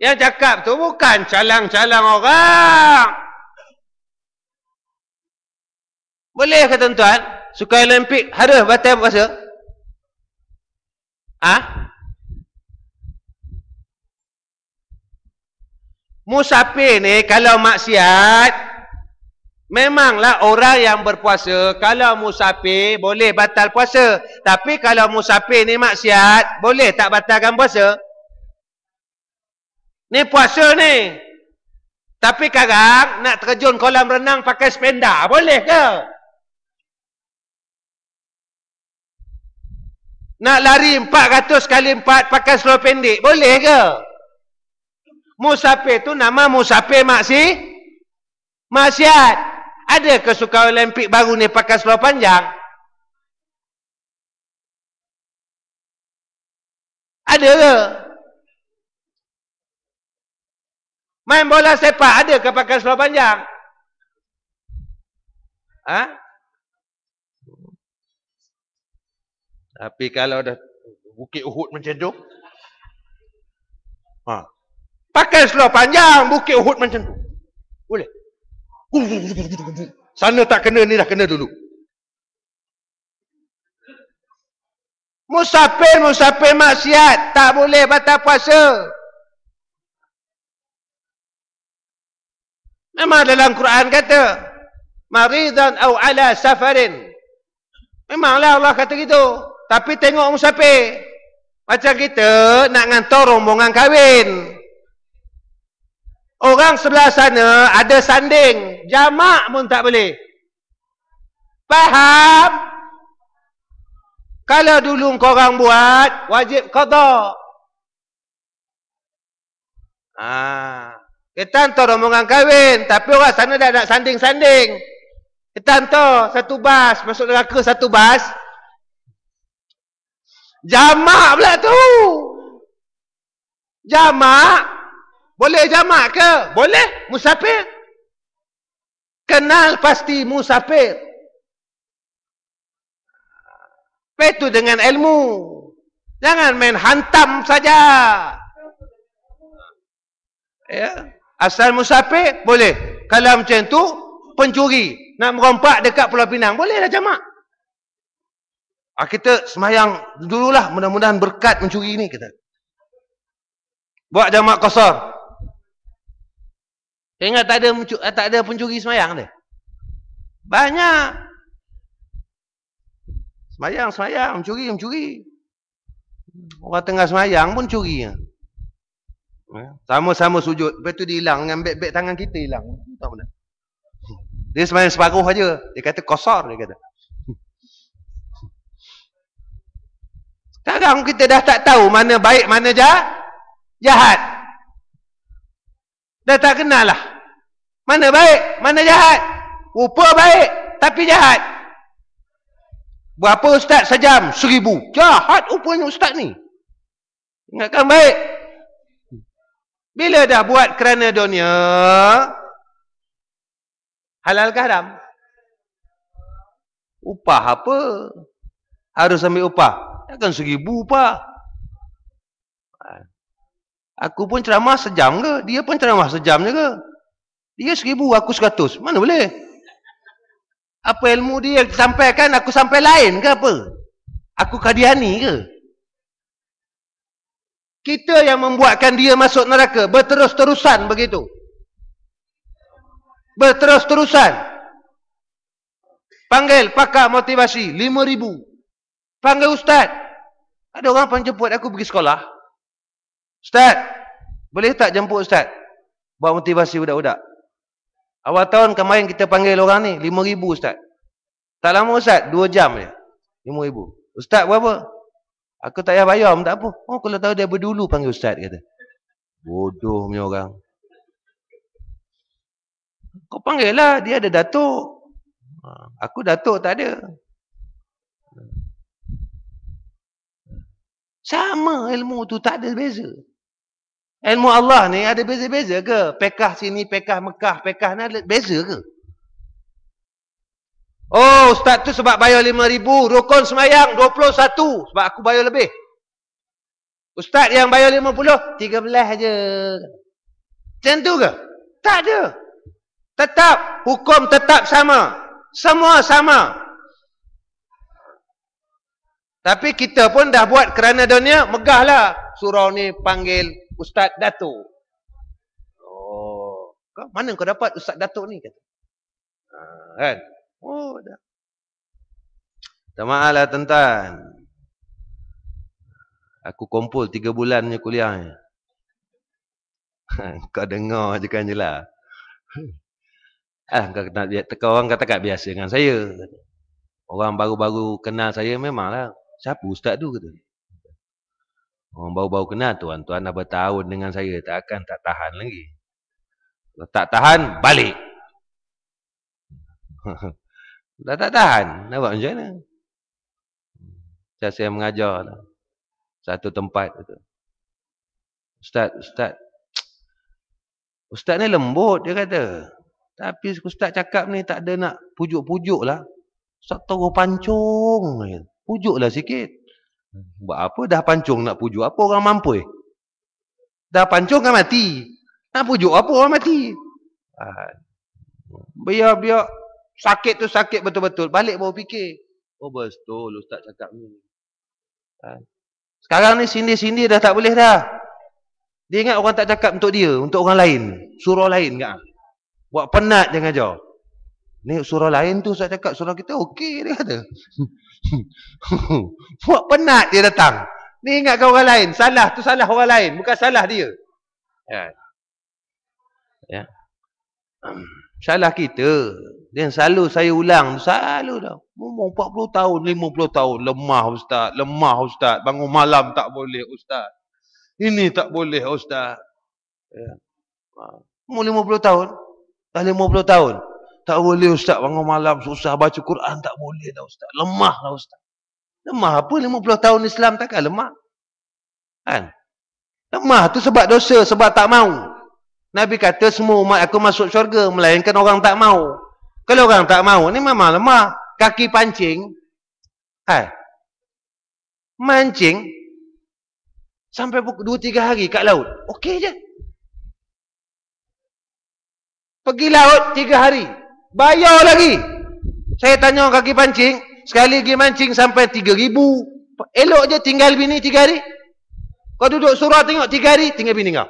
Yang cakap tu bukan calang-calang orang. Boleh ke tuan-tuan? Sukan Olimpik harus batal puasa? Musafir ni kalau maksiat, memanglah orang yang berpuasa, kalau musafir boleh batal puasa. Tapi kalau musafir ni maksiat, boleh tak batalkan puasa? Ni puasa ni. Tapi sekarang nak terjun kolam renang pakai sependa, boleh ke? Nak lari 400 kali 4 pakai seluar pendek, boleh ke? Musafir tu nama musafir maksiat. Ada ke sukan Olimpik baru ni pakai seluar panjang? Ada ke? Main bola sepak ada ke pakai seluar panjang? Tapi kalau dah Bukit Uhud macam tu, pakai seluar panjang Bukit Uhud macam tu, boleh? Sana tak kena, ni dah kena dulu. Musafir maksiat tak boleh batal puasa. Memang dalam Quran kata maridan au ala safarin. Memanglah Allah kata gitu. Tapi tengok musafir. Macam kita nak ngantor rombongan kahwin. Orang sebelah sana ada sanding. Jamak pun tak boleh. Faham? Kalau dulu korang buat, wajib qada. Kita hantar rombongan kahwin. Tapi orang sana dah nak sanding-sanding. Kita hantar satu bas. Masuk neraka satu bas. Jamak pula tu. Jamak. Boleh jamak ke? Boleh. Musafir. Kenal pasti musafir. Itu dengan ilmu. Jangan main hantam saja. Ya. Asal musafir, boleh. Kalau macam tu, pencuri. Nak merompak dekat Pulau Pinang, bolehlah jamak. Kita semayang dululah, mudah-mudahan berkat mencuri ni kita. Buat jamak qasar. Ingat tak ada pencuri semayang dia? Banyak. Semayang, mencuri. Orang tengah semayang pun curi. Sama-sama sujud. Lepas tu dia hilang dengan beg-beg tangan kita hilang. Tak benar. Dia semayang separuh aja. Dia kata qasar, dia kata. Sekarang kita dah tak tahu mana baik, mana jahat. Dah tak kenal lah. Mana baik, mana jahat. Rupa baik, tapi jahat. Berapa ustaz sejam? 1000. Jahat rupanya ustaz ni. Ingatkan baik. Bila dah buat kerana dunia, halal ke haram? Upah apa? Harus ambil upah. Takkan 1000 upah. Aku pun ceramah sejam ke? Dia pun ceramah sejam je ke? Dia 1000, aku 100. Mana boleh? Apa ilmu dia sampaikan, aku sampai lain ke apa? Aku Qadiani ke? Kita yang membuatkan dia masuk neraka. Berterus-terusan begitu. Berterus-terusan. Panggil pakar motivasi 5,000. Panggil ustaz. Ada orang pun jemput aku pergi sekolah. Ustaz, boleh tak jemput ustaz? Buat motivasi budak-budak. Awal tahun kemarin kita panggil orang ni 5,000 ustaz. Tak lama ustaz, 2 jam je. 5,000. Ustaz berapa? Aku tak payah bayar pun tak apa. Oh, kalau tahu dia berdulu panggil ustaz kata. Bodoh punya orang. Kau panggil lah, dia ada datuk. Aku datuk tak ada. Sama ilmu tu tak ada beza. Ilmu Allah ni ada beza-beza ke? Pekah sini, pekah Mekah, pekah ni ada beza ke? Oh, ustaz tu sebab bayar 5,000, rukun semayang 21 sebab aku bayar lebih. Ustaz yang bayar 50, 13 je. Macam tu ke? Tak ada. Tetap, hukum tetap sama. Semua sama. Tapi kita pun dah buat kerana dunia, megahlah. Surau ni panggil Ustaz Datuk. Oh, mana kau dapat Ustaz Datuk ni? Kata. Kan? Oh, dah. Tak maaf lah tuan-tuan. Aku kumpul 3 bulan punya kuliah ni. Kau dengar je kan je lah. Kau orang kata tak biasa dengan saya. Orang baru-baru kenal saya memanglah. Siapa ustaz tu kata. Orang baru-baru kenal tuan-tuan dah bertahun dengan saya. Tak tahan lagi. Kalau tak tahan, balik. Dah tak tahan. Nak buat macam mana? Saya mengajar lah. Satu tempat. Ustaz ni lembut dia kata. Tapi ustaz cakap ni tak ada nak pujuk-pujuk lah. Ustaz tahu pancung. Pujuk lah sikit. Buat apa dah pancung nak pujuk? Apa orang mampu? Dah pancung kan mati. Nak pujuk apa orang mati? Biar sakit tu sakit betul-betul. Balik baru fikir. Oh betul ustaz cakap ni. Sekarang ni sindir-sindir dah tak boleh dah. Dia ingat orang tak cakap untuk dia. Untuk orang lain. Surau lain kan. Buat penat dia ngajar. Ni surau lain tu ustaz cakap. Surau kita okey dia kata. Buat penat dia datang. Ni ingatkan orang lain. Salah tu salah orang lain. Bukan salah dia. Ya. Salah kita. Dia selalu saya ulang. Selalu dah. Umur 40 tahun, 50 tahun. Lemah ustaz. Lemah ustaz. Bangun malam tak boleh ustaz. Ini tak boleh ustaz. Ya. Umur 50 tahun. Dah 50 tahun. Tak boleh ustaz. Bangun malam susah. Baca Quran tak boleh dah ustaz. Lemah lah ustaz. Lemah apa 50 tahun Islam takkan lemah? Kan? Lemah tu sebab dosa. Sebab tak mau. Nabi kata semua umat aku masuk syurga. Melainkan orang tak mau. Kalau orang tak mau ni memang lemah. Kaki pancing. Mancing. Sampai 2-3 hari kat laut. Okey je. Pergi laut 3 hari. Bayar lagi. Saya tanya orang kaki pancing. Sekali pergi mancing sampai 3,000. Elok je tinggal bini 3 hari. Kau duduk surau tengok 3 hari. Tinggal bini kau.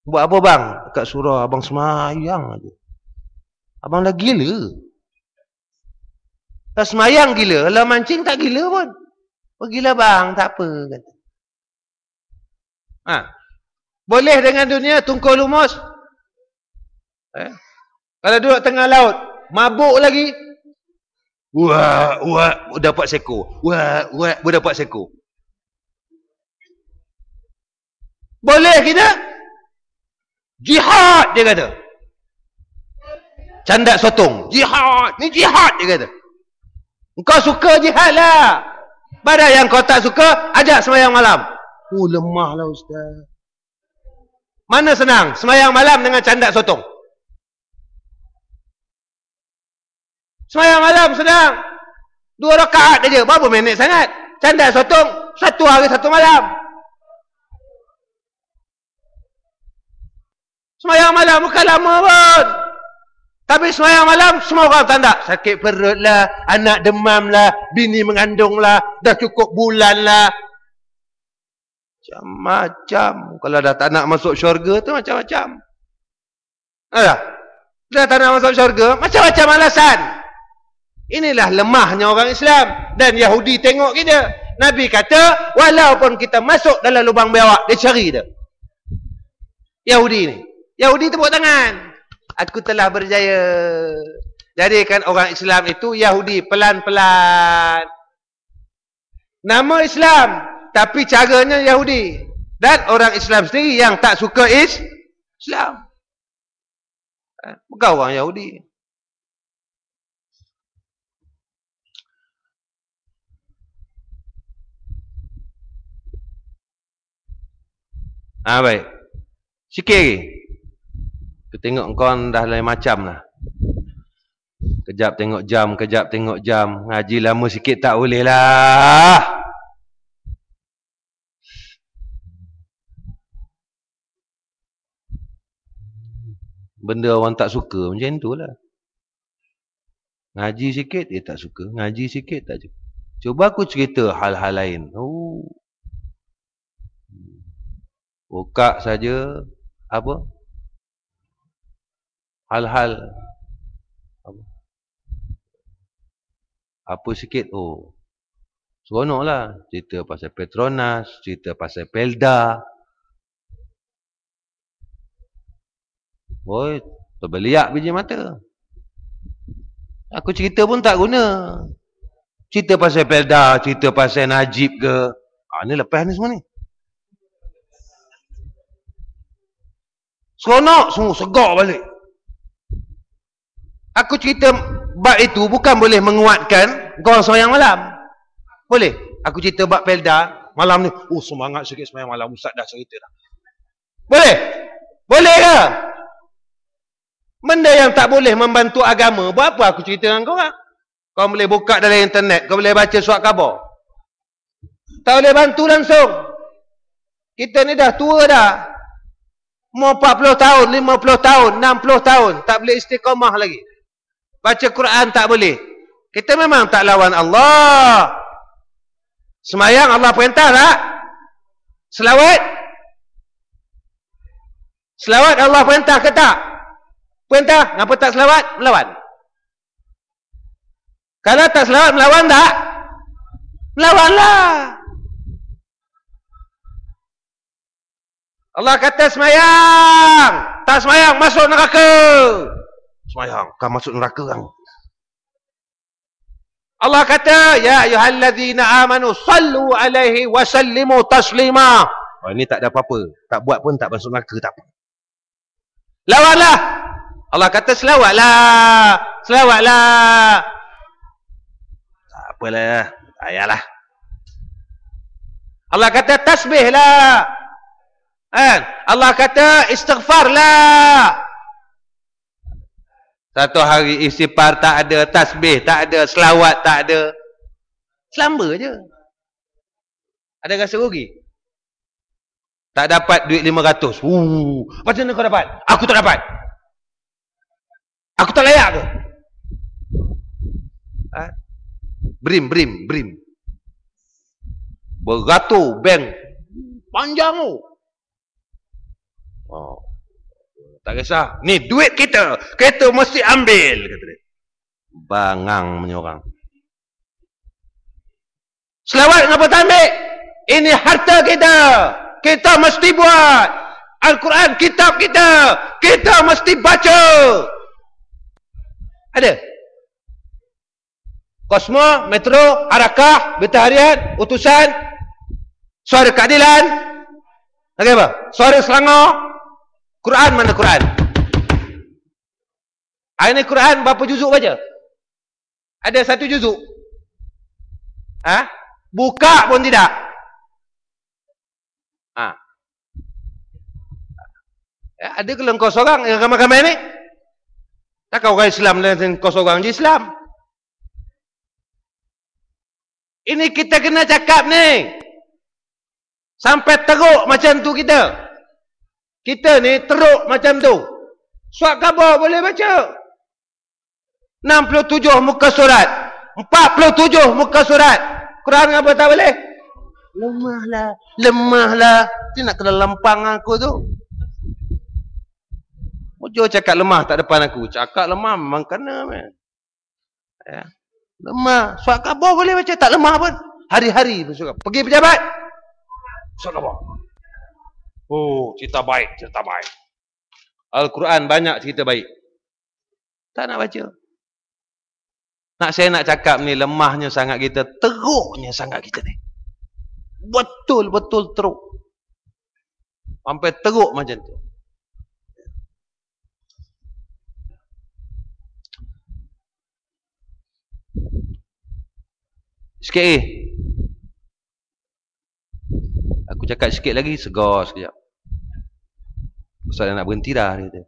Buat apa bang? Dekat surau abang semayang aja. Abang dah gila. Dah semayang gila. Kalau mancing tak gila pun. Pergilah bang. Tak apa. Kata. Boleh dengan dunia tungkul lumus. Kalau duduk tengah laut. Mabuk lagi. Wah. Dapat seko. Wah. Dapat seko. Boleh kita? Jihad dia kata. Candak sotong. Jihad. Ni jihad dia kata. Engkau suka jihad lah. Pada yang kau tak suka, ajak semayang malam. Oh lemah lah ustaz. Mana senang? Semayang malam dengan candak sotong. Semayang malam senang. 2 rakaat aja. Berapa minit sangat? Candak sotong. 1 hari 1 malam. Semayang malam bukan lama pun. Tapi semayang malam, semua orang tanda. Sakit perut lah, anak demam lah, bini mengandung lah, dah cukup bulan lah. Macam-macam. Kalau dah tak nak masuk syurga tu macam-macam. Dah tak nak masuk syurga, macam-macam alasan. Inilah lemahnya orang Islam. Dan Yahudi tengok kita. Nabi kata, walaupun kita masuk dalam lubang biawak, dia cari dia. Yahudi ni. Yahudi tepuk tangan. Aku telah berjaya. Jadikan orang Islam itu Yahudi pelan-pelan. Nama Islam, tapi caranya Yahudi. Dan orang Islam sendiri yang tak suka Islam. Bukan orang Yahudi. Baik. Sikit lagi. Aku tengok kau dah lain macam lah. Kejap tengok jam, kejap tengok jam. Ngaji lama sikit tak boleh lah. Benda orang tak suka macam tu lah. Ngaji sikit dia tak suka. Ngaji sikit tak suka. Cuba aku cerita hal-hal lain. Buka saja apa? Hal-hal apa sikit, seronok lah. Cerita pasal Petronas, cerita pasal Pelda. Terbeliak biji mata. Aku cerita pun tak guna. Cerita pasal Pelda, cerita pasal Najib ke. Ni lepas ni semua ni. Seronok semua, segar balik. Aku cerita bab itu bukan boleh menguatkan kau semayang malam. Boleh. Aku cerita bab Pelda malam ni. Semangat sikit semayang malam. Ustaz dah cerita dah. Boleh? Boleh ke? Benda yang tak boleh membantu agama, buat apa aku cerita dengan kau kan? Kau boleh buka dalam internet, kau boleh baca surat khabar. Tak boleh bantu langsung. Kita ni dah tua dah. Mau 40 tahun, 50 tahun, 60 tahun, tak boleh istiqamah lagi. Baca Quran tak boleh. Kita memang tak lawan Allah. Semayang Allah perintah tak? Selawat? Selawat Allah perintah ke tak? Perintah. Kenapa tak selawat? Melawan. Kalau tak selawat melawan tak? Melawanlah. Allah kata semayang. Tak semayang masuk neraka. Semayang, kan masuk neraka kan. Allah kata, ya ayyuhallazina amanu sallu alaihi wa sallimu taslima. Ini tak ada apa-apa. Tak buat pun tak masuk neraka, tak apa. Lawanlah. Allah kata selawatlah. Selawatlah. Tak apalah. Ayalah. Allah kata tasbihlah. Allah kata istighfarlah. Satu hari istighfar tak ada, tasbih tak ada, selawat tak ada. Selamba je. Ada rasa rugi? Tak dapat duit 500. Macam mana kau dapat? Aku tak dapat. Aku tak layak ke? Brim. Beratur bank. Panjang tu. Tak kisah. Ni duit kita. Kita mesti ambil. Kata dia. Bangang menyorang. Selawat kenapa tak ambil? Ini harta kita. Kita mesti buat. Al-Quran kitab kita. Kita mesti baca. Ada. Kosmo, Metro, Harakah, Berita Harian, Utusan, Suara Keadilan. Lagi apa? Suara Selangor. Quran mana Quran? Ini Quran berapa juzuk baca? Ada 1 juzuk. Buka pun tidak. Ada ke kau seorang yang ramai-ramai ni? Takkan orang Islam dan kau seorang je Islam? Ini kita kena cakap ni. Sampai teruk macam tu kita. Kita ni teruk macam tu. Surat khabar boleh baca. 67 muka surat. 47 muka surat. Quran apa tak boleh? Lemahlah. Lemahlah. Dia nak kena lempang aku tu. Ojo cakap lemah tak depan aku. Cakap lemah memang kena. Ya. Lemah. Surat khabar boleh baca. Tak lemah pun. Hari-hari bersurat. Pergi pejabat. Surat khabar. Oh, cerita baik. Cerita baik. Al-Quran banyak cerita baik. Tak nak baca. Saya nak cakap ni lemahnya sangat kita. Teruknya sangat kita ni. Betul-betul teruk. Sampai teruk macam tu. Sikit aku cakap sikit lagi, segar sekejap. Ustaz dah nak berhenti dah. Dia kata.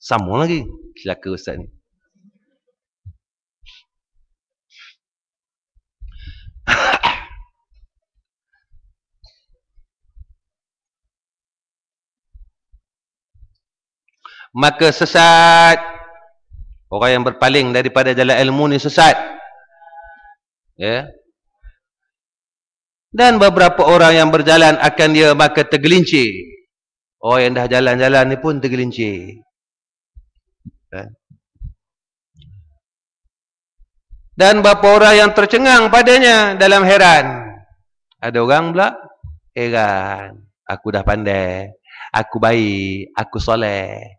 Sambung lagi. Celaka Ustaz ni. Maka sesat. Orang yang berpaling daripada jalan ilmu ni sesat. Ya. Dan beberapa orang yang berjalan akan dia maka tergelincir. Orang yang dah jalan-jalan ni pun tergelincir. Ya. Dan beberapa orang yang tercengang padanya dalam heran. Ada orang pula heran. Aku dah pandai. Aku baik. Aku soleh.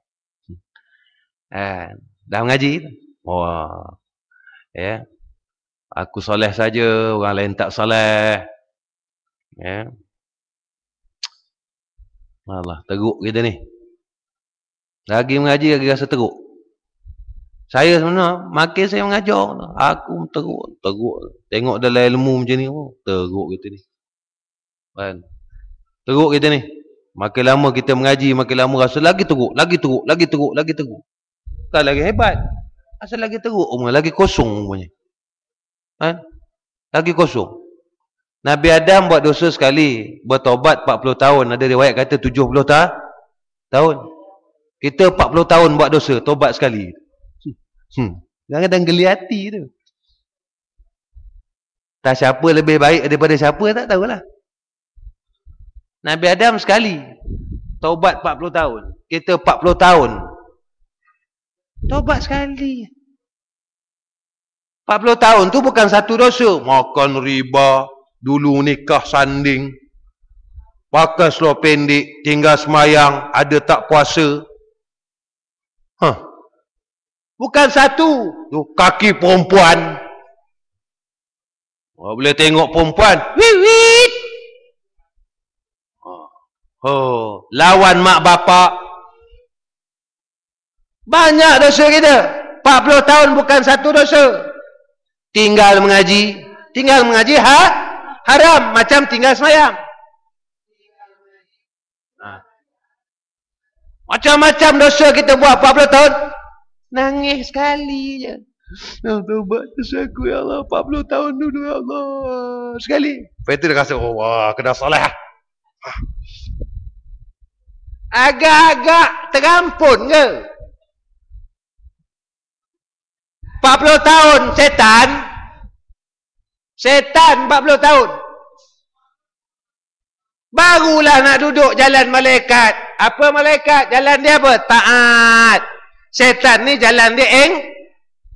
Dah mengaji. Wah. Ya. Aku soleh saja, orang lain tak soleh. Ya. Allah, teruk kita ni. Lagi mengaji, lagi rasa teruk. Saya sebenarnya, makin saya mengajar, aku teruk. Tengok dalam ilmu macam ni, teruk kita ni. Kan? Teruk kita ni. Makin lama kita mengaji, makin lama rasa lagi teruk, lagi teruk, lagi teruk, lagi teruk. Tak lagi hebat. Asal lagi teruk, lagi kosong umumnya. Kan? Lagi kosong. Nabi Adam buat dosa sekali, bertobat 40 tahun. Ada riwayat kata 70 tahun. Kita 40 tahun buat dosa, tobat sekali. Kadang-kadang geli hati tu. Tak siapa lebih baik daripada siapa, tak tahulah. Nabi Adam sekali, tobat 40 tahun. Kita 40 tahun. Tobat sekali. 40 tahun tu bukan satu dosa. Makan riba, dulu nikah sanding, pakai seluar pendek, tinggal semayang, ada tak puasa. Bukan satu. Tu kaki perempuan. Boleh tengok perempuan. Wit. Lawan mak bapak. Banyak dosa kita. 40 tahun bukan satu dosa. Tinggal mengaji. Tinggal mengaji haram. Macam tinggal semayang. Macam-macam dosa kita buat 40 tahun. Nangis sekali je. Taubat dosa aku ya Allah. 40 tahun dulu ya Allah. Sekali. Lepas itu dia rasa, wah kena salah. Agak-agak terampun ke? 40 tahun setan 40 tahun barulah nak duduk jalan malaikat. Apa malaikat? Jalan dia apa? Taat. Setan ni jalan dia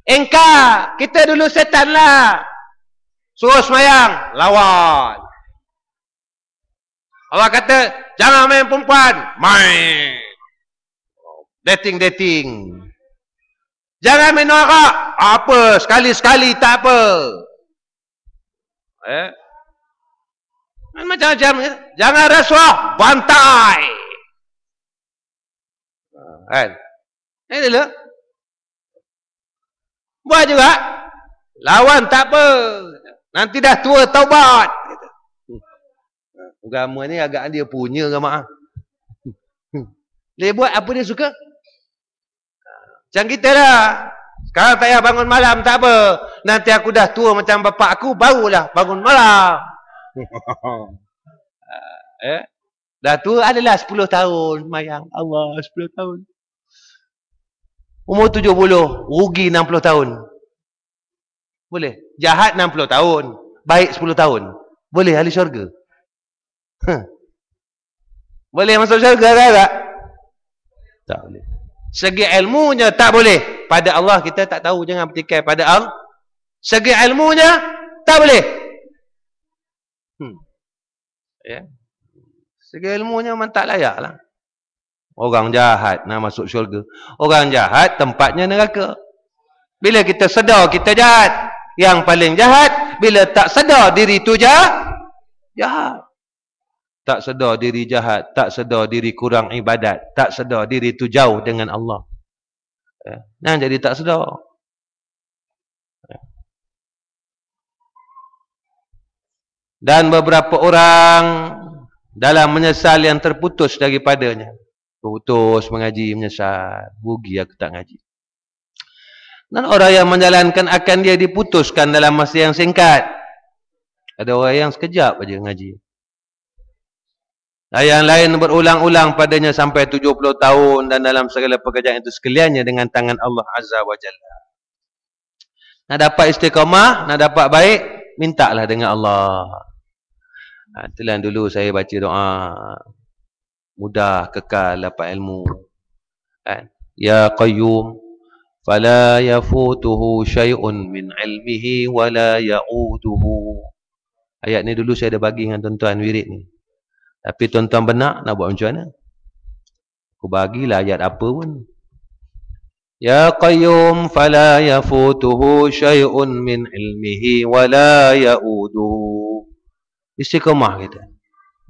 engkar. Kita dulu setan lah. Suruh semayang, lawan. Allah kata jangan main perempuan, main. Dating. Jangan main arak. Apa? Sekali-sekali tak apa. Macam-macam. Jangan rasuah. Bantai. Kan? Ini dulu. Buat juga. Lawan tak apa. Nanti dah tua taubat. Agama ni agak dia punya agama. Dia buat apa dia suka. Macam kita lah. Sekarang tak payah bangun malam, tak apa. Nanti aku dah tua macam bapak aku, barulah bangun malam. Dah tua adalah 10 tahun. Mayang Allah 10 tahun. Umur 70, rugi 60 tahun. Boleh. Jahat 60 tahun. Baik 10 tahun. Boleh ahli syurga? Boleh masuk syurga tak? Tak boleh. Segi ilmunya tak boleh. Pada Allah kita tak tahu. Jangan petikai pada Allah. Segi ilmunya tak boleh. Ya. Segi ilmunya memang tak layak lah. Orang jahat nak masuk syurga. Orang jahat tempatnya neraka. Bila kita sedar kita jahat. Yang paling jahat. Bila tak sedar diri tu jahat. Tak sedar diri jahat. Tak sedar diri kurang ibadat. Tak sedar diri tu jauh dengan Allah. Nah, jadi tak sedar. Dan beberapa orang dalam menyesal yang terputus daripadanya. Putus mengaji, menyesal. Rugi aku tak ngaji. Dan orang yang menjalankan akan dia diputuskan dalam masa yang singkat. Ada orang yang sekejap aja ngaji. Dan yang lain berulang-ulang padanya sampai 70 tahun. Dan dalam segala pekerjaan itu sekaliannya dengan tangan Allah Azza wa Jalla. Nak dapat istiqamah, nak dapat baik, mintalah dengan Allah. Itulah dulu saya baca doa. Mudah, kekal, dapat ilmu. Ya Qayyum, fala yafutuhu syai'un min ilmihi wala ya'uduhu. Ayat ni dulu saya ada bagi dengan tuan-tuan wirid ni. Tapi tuan-tuan benar, nak buat macam mana? Aku bagilah ayat apa pun. Ya Qayyum, fala yafutuhu syai'un min ilmihi wala ya'uduhu. Istiqamah kita.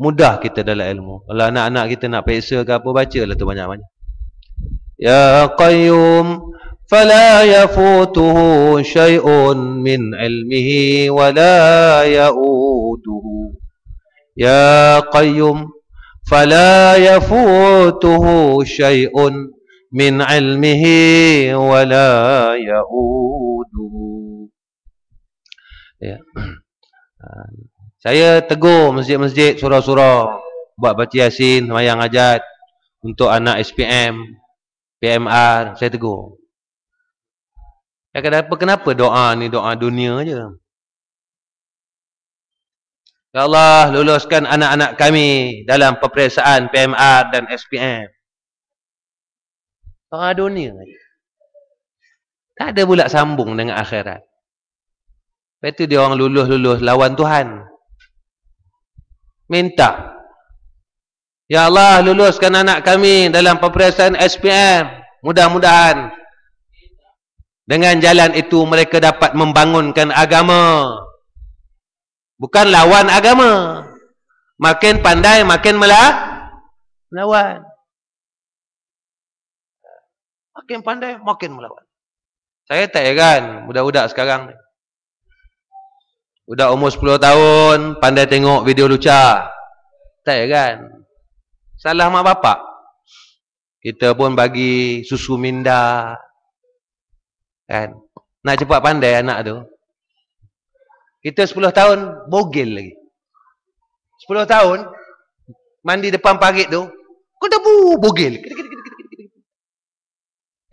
Mudah kita dalam ilmu. Kalau anak-anak kita nak peksa ke apa, bacalah tu banyak-banyak. Ya Qayyum, fala yafutuhu syai'un min ilmihi wala ya'uduhu. Ya Qayyum, fala yafutuhu syai'un min ilmihi wala ya'uduhu. Ya. Saya tegur masjid-masjid, surau-surau buat baca Yasin, semayang hajat untuk anak SPM, PMR, saya tegur. Ya, kenapa doa ni doa dunia je? Ya Allah, luluskan anak-anak kami dalam peperiksaan PMR dan SPM. Doa dunia je. Tak ada pula sambung dengan akhirat. Lepas tu dia orang lulus-lulus lawan Tuhan. Minta. Ya Allah, luluskan anak kami dalam peperiksaan SPM. Mudah-mudahan dengan jalan itu mereka dapat membangunkan agama. Bukan lawan agama. Makin pandai, makin melawan. Makin pandai, makin melawan. Saya tak heran budak-budak sekarang ni. Budak umur 10 tahun, pandai tengok video lucah. Tak heran. Salah mak bapak. Kita pun bagi susu minda. Kan? Nak cepat pandai anak tu. Kita 10 tahun, bogel lagi. 10 tahun, mandi depan parit tu, kau dah bogel.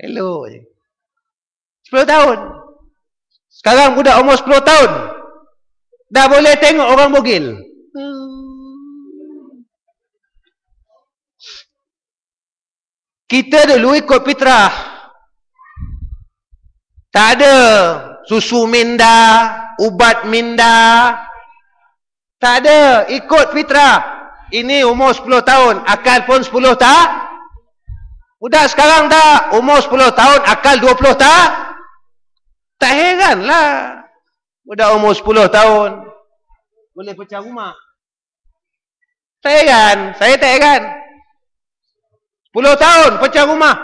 Hello. 10 tahun. Sekarang budak umur 10 tahun. Dah boleh tengok orang bogel. Kita dulu ikut fitrah. Tak ada susu minda, ubat minda. Tak ada, ikut fitrah. Ini umur 10 tahun, akal pun 10 tak? Budak sekarang tak, umur 10 tahun, akal 20 tak? Tak heranlah. Budak umur 10 tahun boleh pecah rumah. Tak heran, saya tak heran. 10 tahun pecah rumah.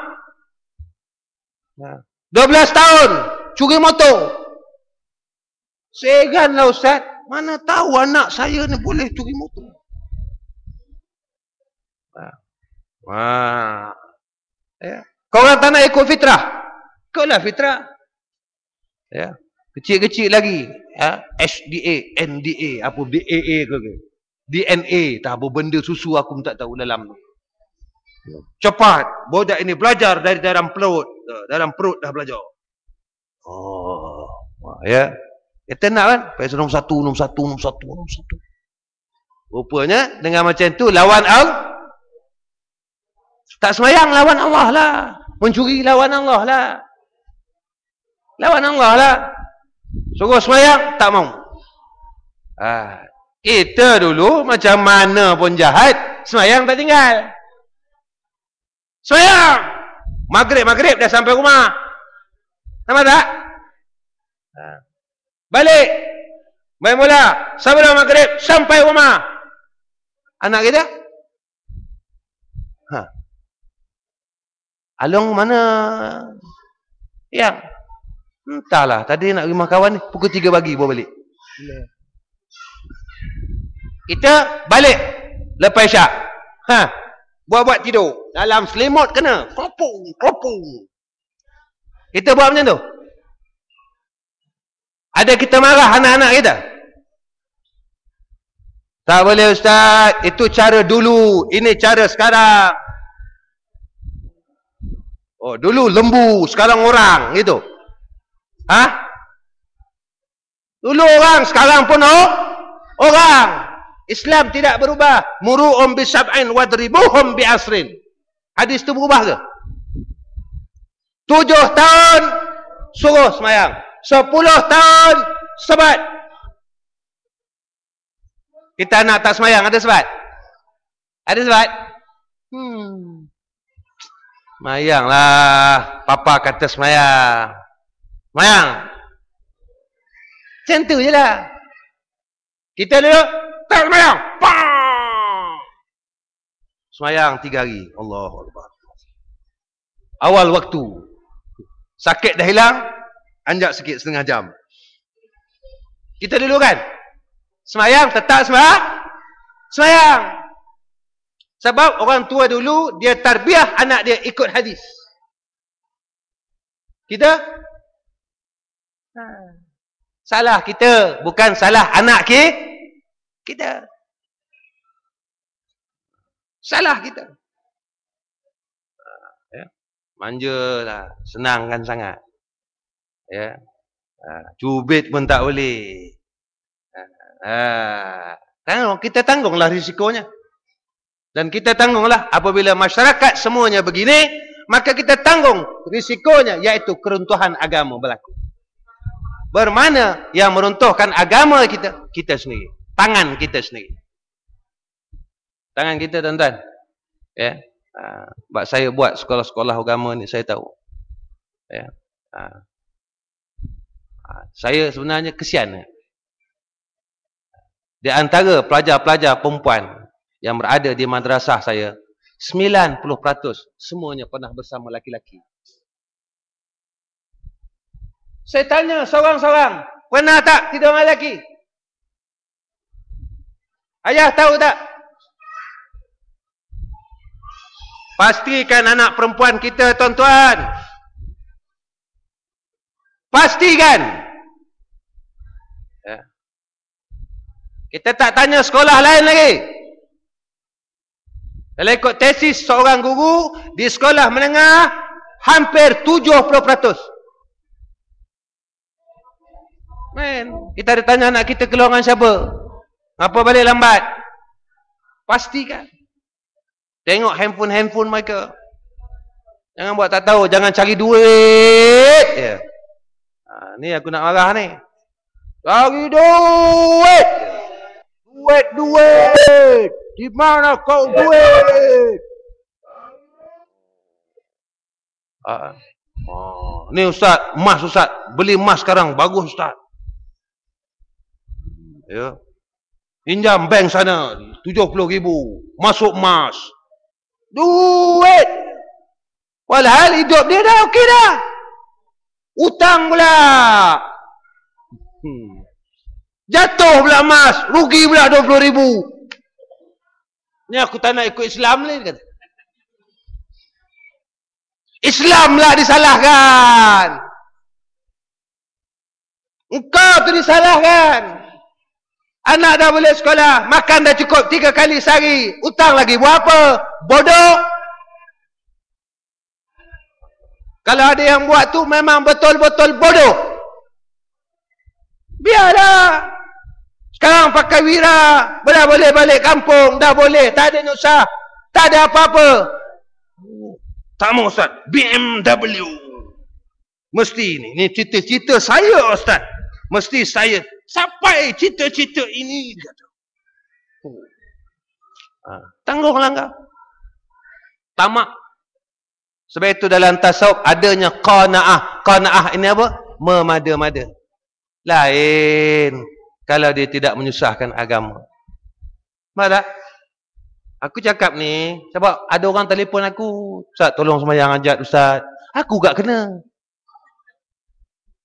12 tahun curi motor. Saya heranlah Ustaz, mana tahu anak saya ni boleh curi motor. Ya. Kau orang tak nak ikut fitrah? Ikutlah fitrah. Ya. Kecil-kecil lagi. Ya. HDA, NDA, apa DAA ke? DNA, tak apa benda susu aku tak tahu dalam tu. Cepat, budak ini belajar dari dalam perut. Dalam perut dah belajar. Oh, ya. Kata nak kan? Pasal nombor satu. Rupanya dengan macam tu lawan Allah. Tak semayang lawan Allah lah. Mencuri lawan Allah lah. Lawan Allah lah. Suruh semayang tak mau. Kita dulu macam mana pun jahat, semayang tak tinggal. Semayang. Maghrib dah sampai rumah. Sama tak? Balik. Main bola. Sebelum maghrib sampai rumah. Anak kita? Along mana? Yang? Entahlah. Tadi nak rumah kawan ni. Pukul 3 pagi bawa balik. Kita balik. Lepas syak. Buat-buat tidur. Dalam selimut kena. Keropong. Kita buat macam tu. Ada kita marah anak-anak kita? Tak boleh ustaz. Itu cara dulu. Ini cara sekarang. Oh, dulu lembu, sekarang orang, gitu. Dulu orang, sekarang pun orang. Islam tidak berubah. Muru'um bisab'in wadribuhum bi'asrin. Hadis itu berubah ke? 7 tahun suruh semayang. 10 tahun sebat. Kita nak tak semayang, ada sebat? Ada sebat? Semayang lah. Papa kata semayang. Semayang. Macam tu je lah. Kita dulu tak semayang. Semayang 3 hari. Allahu Akbar. Awal waktu. Sakit dah hilang. Anjak sikit setengah jam. Kita dulu kan? Semayang, tetap semayang. Sebab orang tua dulu, dia tarbiyah anak dia ikut hadis. Kita? Salah kita. Bukan salah anak kita. Salah kita. Manja lah. Senangkan sangat. Cubit pun tak boleh. Kita tanggunglah risikonya. Dan kita tanggunglah apabila masyarakat semuanya begini, maka kita tanggung risikonya, iaitu keruntuhan agama berlaku. Bermana yang meruntuhkan agama kita? Kita sendiri. Tangan kita sendiri. Tangan kita, tuan-tuan. Sebab saya buat sekolah-sekolah agama ni, saya tahu. Saya sebenarnya kesian. Di antara pelajar-pelajar perempuan yang berada di madrasah saya, 90% semuanya pernah bersama laki-laki. Saya tanya seorang-seorang, pernah tak tidur dengan lelaki? Ayah tahu tak? Pastikan anak perempuan kita, tuan-tuan. Pastikan. Kita tak tanya sekolah lain lagi. Kalau ikut tesis seorang guru di sekolah menengah, hampir 70%. Kita ada tanya anak kita keluar dengan siapa? Apa balik lambat? Pastikan. Tengok handphone mereka. Jangan buat tak tahu. Jangan cari duit. Ni aku nak marah ni. Cari duit. Duit. Di mana kau duit? Ni ustaz, emas ustaz. Beli emas sekarang, bagus ustaz. Pinjam bank sana 70,000. Masuk emas. Duit. Walhal hidup dia dah okey dah. Utang pula. Jatuh pula emas. Rugi pula 20,000. Ni aku tak nak ikut Islam ni. Kata. Islam lah disalahkan. Engkau tu disalahkan. Anak dah boleh sekolah. Makan dah cukup 3 kali sehari. Utang lagi buat apa? Bodoh. Kalau ada yang buat tu memang betul-betul bodoh. Biarlah. Sekarang pakai wira, dah boleh balik kampung, dah boleh, tak ada nyusah, tak ada apa-apa. Tak mau Ustaz, BMW. Mesti ni cita-cita saya Ustaz. Mesti saya sampai cita-cita ini. Tangguhlah kau. Tamak. Sebab itu dalam tasawuf adanya qanaah. Qanaah ini apa? Memada-mada. Lain kalau dia tidak menyusahkan agama. Mana? Aku cakap ni sebab ada orang telefon aku, Ustaz tolong sembahyang hajat Ustaz. Aku gak kena.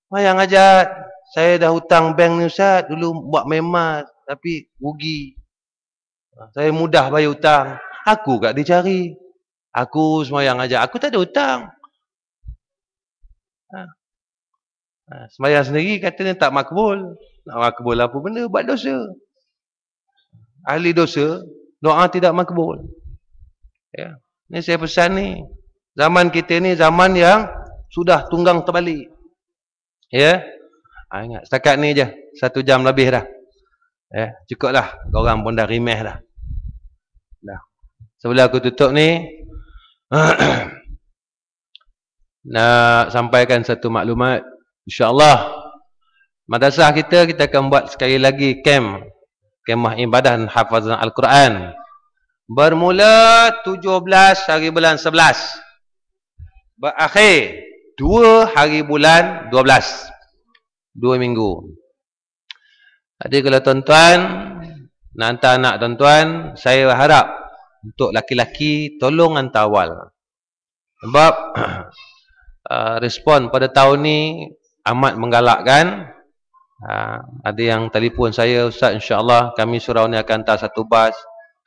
Sembahyang hajat. Saya dah hutang bank ni Ustaz, dulu buat memas tapi rugi. Saya mudah bayar hutang. Aku gak dicari. Aku sembahyang hajat. Aku tak ada hutang. Sembahyang sendiri katanya tak makbul. Nak makbul apa benda? Buat dosa. Ahli dosa, doa tidak makbul. Ya. Ni saya pesan ni. Zaman kita ni zaman yang sudah tunggang terbalik. Ya. Ingat, setakat ni je. 1 jam lebih dah. Ya. Cukuplah. Korang pun dah rimeh dah. Dah. Sebelum aku tutup ni, nak sampaikan satu maklumat. InsyaAllah madrasah kita akan buat sekali lagi kemah ibadah dan hafazan Al-Quran. Bermula 17 hari bulan 11. Berakhir 2 hari bulan 12. 2 minggu. Jadi kalau tuan-tuan nak hantar anak tuan-tuan, saya harap untuk laki-laki tolong hantar awal. Sebab respon pada tahun ni amat menggalakkan. Ada yang telefon saya, Ustaz insya-Allah kami surau ni akan hantar 1 bas.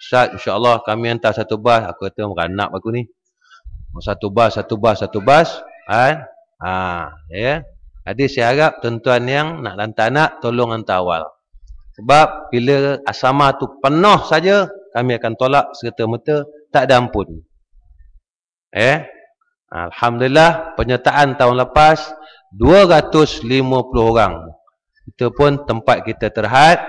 Ustaz insya-Allah kami hantar 1 bas. Aku kata beranak aku ni. 1 bas. Ya. Jadi saya harap tuan-tuan yang nak hantar anak tolong hantar awal. Sebab bila asrama tu penuh saja, kami akan tolak serta-merta, tak ada ampun. Alhamdulillah penyertaan tahun lepas 250 orang. Itu pun tempat kita terhad.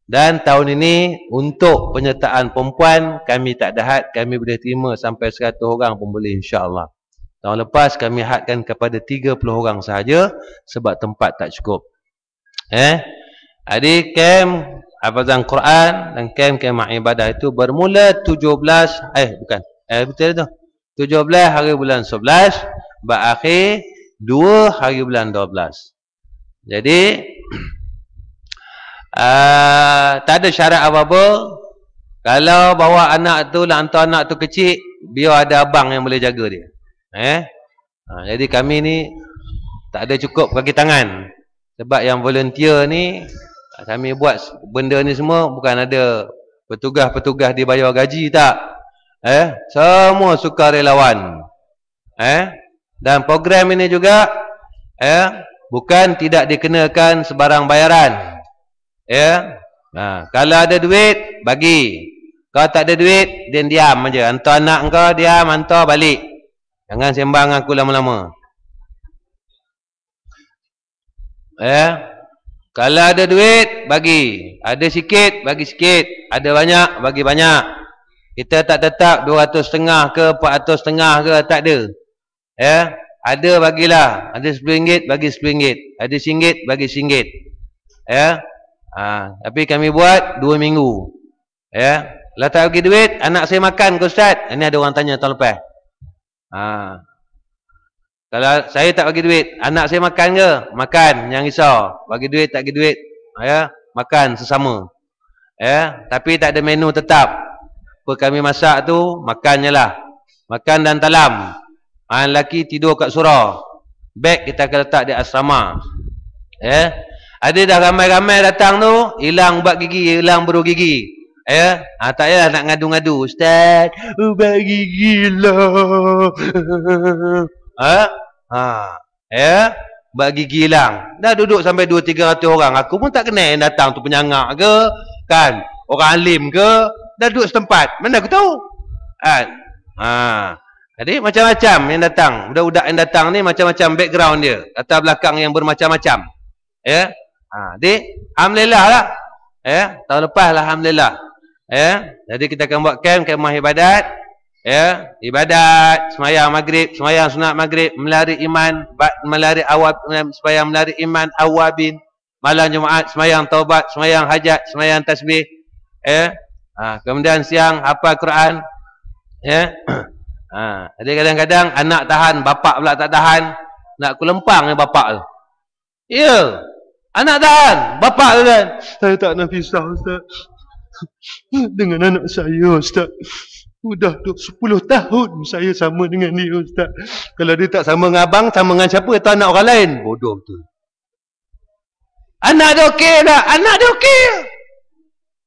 Dan tahun ini untuk penyertaan perempuan kami tak ada had, kami boleh terima sampai 100 orang pun boleh insya-Allah. Tahun lepas kami hadkan kepada 30 orang sahaja sebab tempat tak cukup. Jadi kem hafazan Quran dan kem ibadah itu bermula 17 hari bulan 11, berakhir 2 hari bulan 12. Jadi tak ada syarat apa-apa. Kalau bawa anak tu, nak hantar anak tu kecil, biar ada abang yang boleh jaga dia. Jadi kami ni tak ada cukup kaki tangan. Sebab yang volunteer ni, kami buat benda ni semua bukan ada petugas-petugas dibayar gaji, tak. Semua sukarelawan. Dan program ini juga bukan tidak dikenakan sebarang bayaran. Kalau ada duit bagi. Kalau tak ada duit dia diam aja. Hantar anak kau diam, hantar balik. Jangan sembang aku lama-lama. Kalau ada duit bagi. Ada sikit bagi sikit. Ada banyak bagi banyak. Kita tak tetap 200.5 ke 400.5 ke, tak ada. Ada bagilah. Ada RM10 bagi RM10. Ada RM1 bagi RM1. Tapi kami buat 2 minggu. Kalau tak bagi duit, anak saya makan ke Ustaz? Ini ada orang tanya tahun lepas. Kalau saya tak bagi duit, anak saya makan ke? Makan, jangan risau. Bagi duit tak bagi duit, makan sesama. Tapi tak ada menu tetap. Apa kami masak tu, makannya lah. Makan dan talam. Lelaki tidur kat surau. Beg kita akan letak di asrama. Ada dah ramai-ramai datang tu, hilang ubat gigi, hilang beru gigi. Tak payah nak ngadu-ngadu. Ustaz, ubat gigi lah. Ubat gigi hilang. Dah duduk sampai 200-300 orang. Aku pun tak kenal yang datang tu penyangak ke, kan? Orang alim ke? Dah duduk setempat. Mana aku tahu? Jadi macam-macam yang datang. Budak-budak yang datang ni macam-macam background dia. Latar belakang yang bermacam-macam. Jadi alhamdulillah lah. Tahun lepas lah alhamdulillah. Jadi kita akan buat kemah ibadat. Ibadat, semayang maghrib, semayang sunat maghrib, melari iman, melari awab, semayang melari iman awabin, malam Jumaat semayang taubat, semayang hajat, semayang tasbih. Kemudian siang hafal Quran. Jadi kadang-kadang anak tahan, bapak pula tak tahan, nak kulempang ni bapak tu. Ya. Anak tahan, bapak tu kan. Saya tak nak pisah Ustaz. Dengan anak saya Ustaz. Sudah 10 tahun saya sama dengan dia Ustaz. Kalau dia tak sama dengan abang, sama dengan siapa? Atau anak orang lain? Bodoh betul. Anak dia okey tak? Anak dia okey.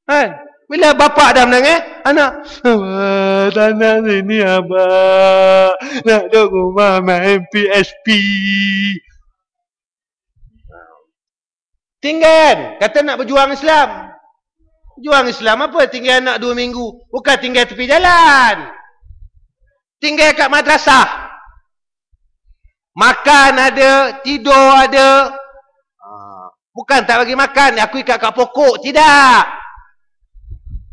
Kan? Bila bapak dah menangis, anak, abang, tak nak sini abang. Nak duduk rumah main PSP. Tinggal. Kata nak berjuang Islam. Juang Islam apa? Tinggal anak 2 minggu. Bukan tinggal tepi jalan. Tinggal kat madrasah. Makan ada, tidur ada. Bukan tak bagi makan, aku ikat kat pokok. Tidak.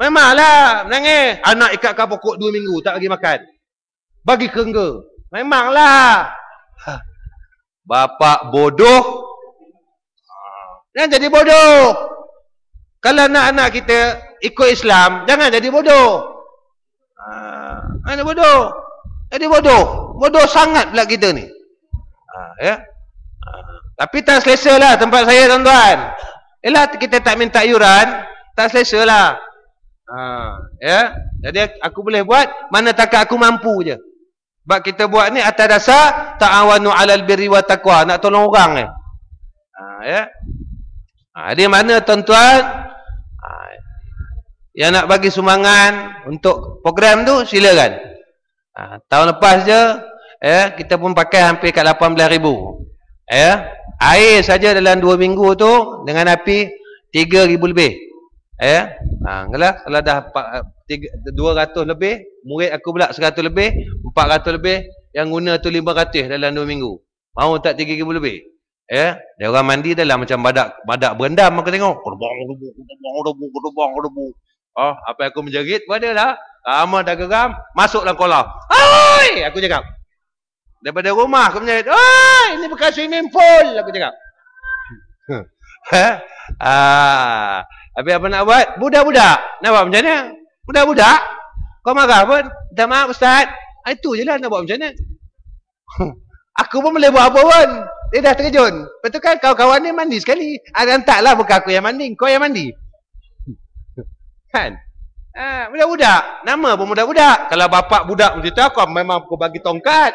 Memanglah menangis. Anak ikat kat pokok 2 minggu, tak bagi makan. Bagi kerengga. Memanglah. Bapak bodoh. Jangan jadi bodoh. Kalau anak-anak kita ikut Islam, jangan jadi bodoh. Jangan bodoh. Jadi bodoh. Bodoh sangat pula kita ni. Tapi tak selesa lah tempat saya tuan-tuan. Yelah kita tak minta yuran, tak selesa lah. Jadi aku boleh buat, mana takat aku mampu je. Sebab kita buat ni atas dasar ta'awanu 'alal birri wa taqwa, nak tolong orang ni. Jadi mana tuan-tuan yang nak bagi sumbangan untuk program tu, silakan. Tahun lepas je kita pun pakai hampir kat 18,000. Air saja dalam 2 minggu tu dengan api 3,000 lebih. Kalau dah 200 lebih, murid aku pula 100 lebih, 400 lebih, yang guna tu 500 dalam 2 minggu. Mau tak 3,000 lebih? Dia orang mandi dalam macam badak berendam aku tengok. Kedebong. Apa yang aku menjerit pun ada lah. Lama dah geram, masuk dalam kolam. Oi, aku cakap. Daripada rumah aku menjerit, oi, ini bukan swimming pool, aku cakap. Habis apa nak buat? Budak-budak. Nak buat macam mana? Budak-budak? Kau marah pun? Minta maaf Ustaz. Itu je lah nak buat macam mana. Aku pun boleh buat apa pun. Dia dah terkejut. Betul kan kawan-kawan ni mandi sekali. Entahlah bukan aku yang mandi, kau yang mandi. Kan? Budak-budak. Nama pun budak-budak. Kalau bapak budak macam tu, aku memang aku bagi tongkat.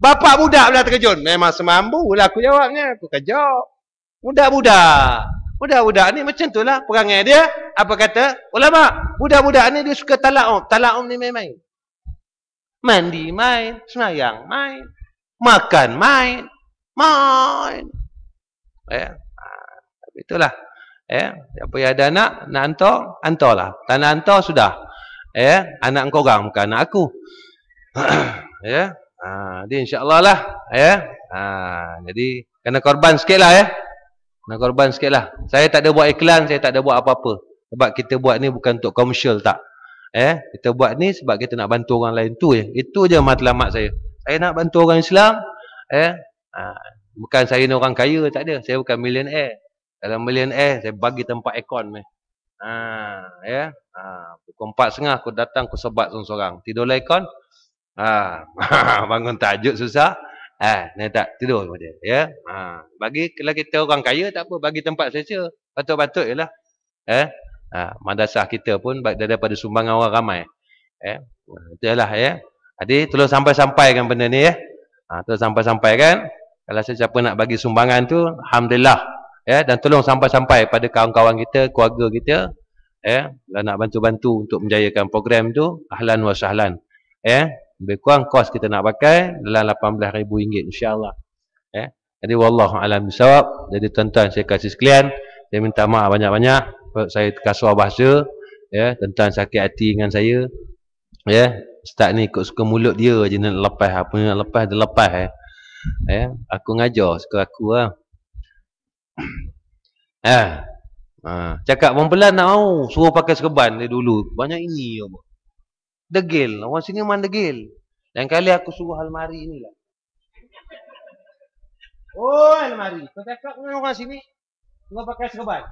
Bapak budak pula terkejut. Memang semampu lah aku jawabnya. Aku kejap. Budak-budak. Budak-budak ni macam tu lah perangai dia. Apa kata ulama? Budak-budak ni dia suka tala'um. Tala'um ni main-main. Mandi main. Semayang main. Makan main. Main. Itulah. Siapa yang ada anak, nak hantarlah. Tak nak hantar, sudah. Anak kau orang, bukan anak aku. Jadi insyaAllah lah. Jadi, kena korban sikit lah. Kena korban sikit lah. Saya tak ada buat iklan, saya tak ada buat apa-apa. Sebab kita buat ni bukan untuk komersial, tak. Kita buat ni sebab kita nak bantu orang lain. Tu je. Itu je matlamat saya. Saya nak bantu orang Islam. Bukan saya ni orang kaya, tak ada. Saya bukan millionaire. Kalau millionaire, saya bagi tempat aircon ni. Pukul 4.30 aku datang, aku sebat seorang-seorang. Tidurlah aircon. Bangun tajuk susah. Ni tak tidur sama dia. Bagi, kalau kita orang kaya, tak apa. Bagi tempat saja. Patut-patut je lah. Madrasah kita pun daripada sumbangan orang ramai. Itulah Jadi, tolong sampai-sampaikan benda ni. Tolong sampai-sampaikan. Kalau siapa nak bagi sumbangan tu, alhamdulillah. Dan tolong sampai-sampai pada kawan-kawan kita, keluarga kita. Kalau nak bantu-bantu untuk menjayakan program tu, ahlan wa sahlan. Lebih kurang kos kita nak pakai dalam RM18,000 insya-Allah. Jadi wallahu alam bisawab. Jadi tuan-tuan saya kasih sekalian, saya minta maaf banyak-banyak saya terkasar bahasa, tuan-tuan sakit hati dengan saya. Ustaz ni ikut suka mulut dia je nak lepas, apa nak lepas dia lepas. Aku ngajar suka aku lah. Ha. Cakap pelan nak mau. Suruh pakai serban dia dulu. Banyak ini apa. Degil. Orang sini memang degil. Lain kali aku suruh almari ni lah. Oh almari. Kau cakap dengan orang sini. Kau pakai serban.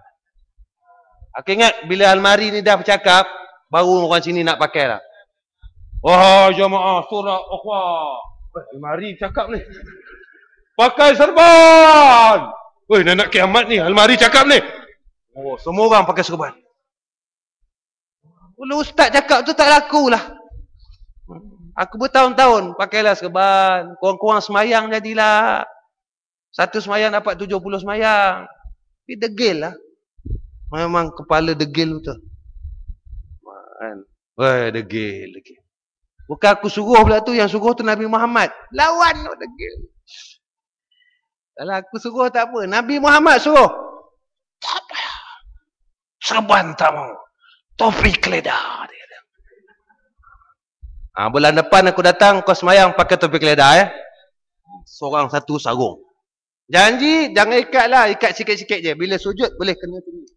Aku ingat bila almari ni dah bercakap. Baru orang sini nak pakai lah. Wah jamaah surah ukhwah. Almari cakap ni. Pakai serban. Weh nak kiamat ni. Almari cakap ni. Oh, semua orang pakai serban. Kalau ustaz cakap tu tak laku lah. Aku bertahun-tahun pakailah serban. Kurang-kurang semayang jadilah. Satu semayang dapat 70 semayang. Tapi degil lah. Memang kepala degil betul. Weh degil. Bukan aku suruh pula tu. Yang suruh tu Nabi Muhammad. Lawan tu degil. Kalau aku suruh tak apa. Nabi Muhammad suruh. Tak apa. Serban tak mau. Topi keledar. Bulan depan aku datang. Kau semayang pakai topi keledar. Seorang satu sarung. Janji. Jangan ikat lah. Ikat sikit-sikit je. Bila sujud boleh kena tinggi.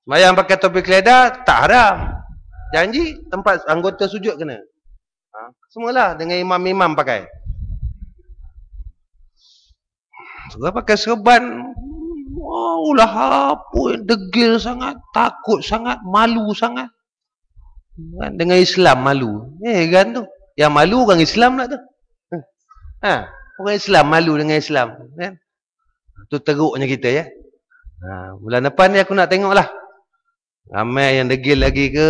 Semayang pakai topi keledar. Tak haram. Janji. Tempat anggota sujud kena. Semualah. Dengan imam-imam pakai. Suruh pakai serban. Wow lah apa. Degil sangat. Takut sangat. Malu sangat. Dengan Islam malu. Kan tu. Yang malu orang Islam lah tu. Orang Islam malu dengan Islam. Kan? Tu teruknya kita ya. Bulan depan ni aku nak tengok lah. Ramai yang degil lagi ke.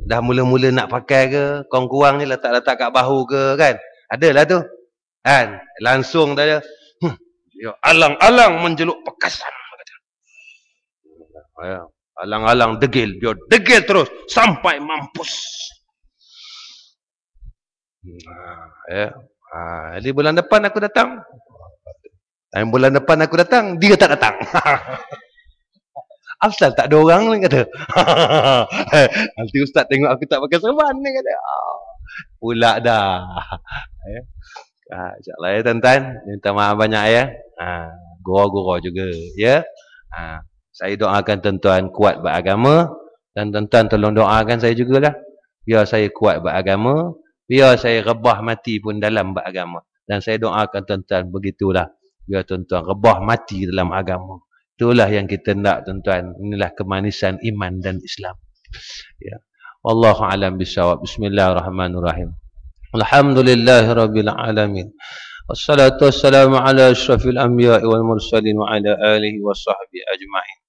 Dah mula-mula nak pakai ke. Kurang-kurang ni letak-letak kat bahu ke kan. Adalah tu. Kan. Langsung dah. Alang-alang menjeluk pekasan. Alang-alang degil. Dia degil terus. Sampai mampus. Jadi bulan depan aku datang. Bulan depan aku datang. Dia tak datang. Asal tak ada orang ni kata. Nanti ustaz tengok aku tak pakai serban ni kata. Pula dah. InsyaAllah ya tuan-tuan. Minta maaf banyak ya. Gurau-gurau juga ya. Saya doakan tuan-tuan kuat beragama. Dan tuan-tuan tolong doakan saya jugalah. Biar saya kuat beragama. Biar saya rebah mati pun dalam beragama. Dan saya doakan tuan-tuan begitulah. Biar tuan-tuan rebah mati dalam agama. Itulah yang kita nak tuan-tuan. Inilah kemanisan iman dan Islam. Ya. Wallahu a'lam bishawab. Bismillahirrahmanirrahim. Alhamdulillahirabbil alamin. Wassalatu wassalamu ala asyrafil anbiya'i wal mursalin wa ala alihi washabbihi ajma'in.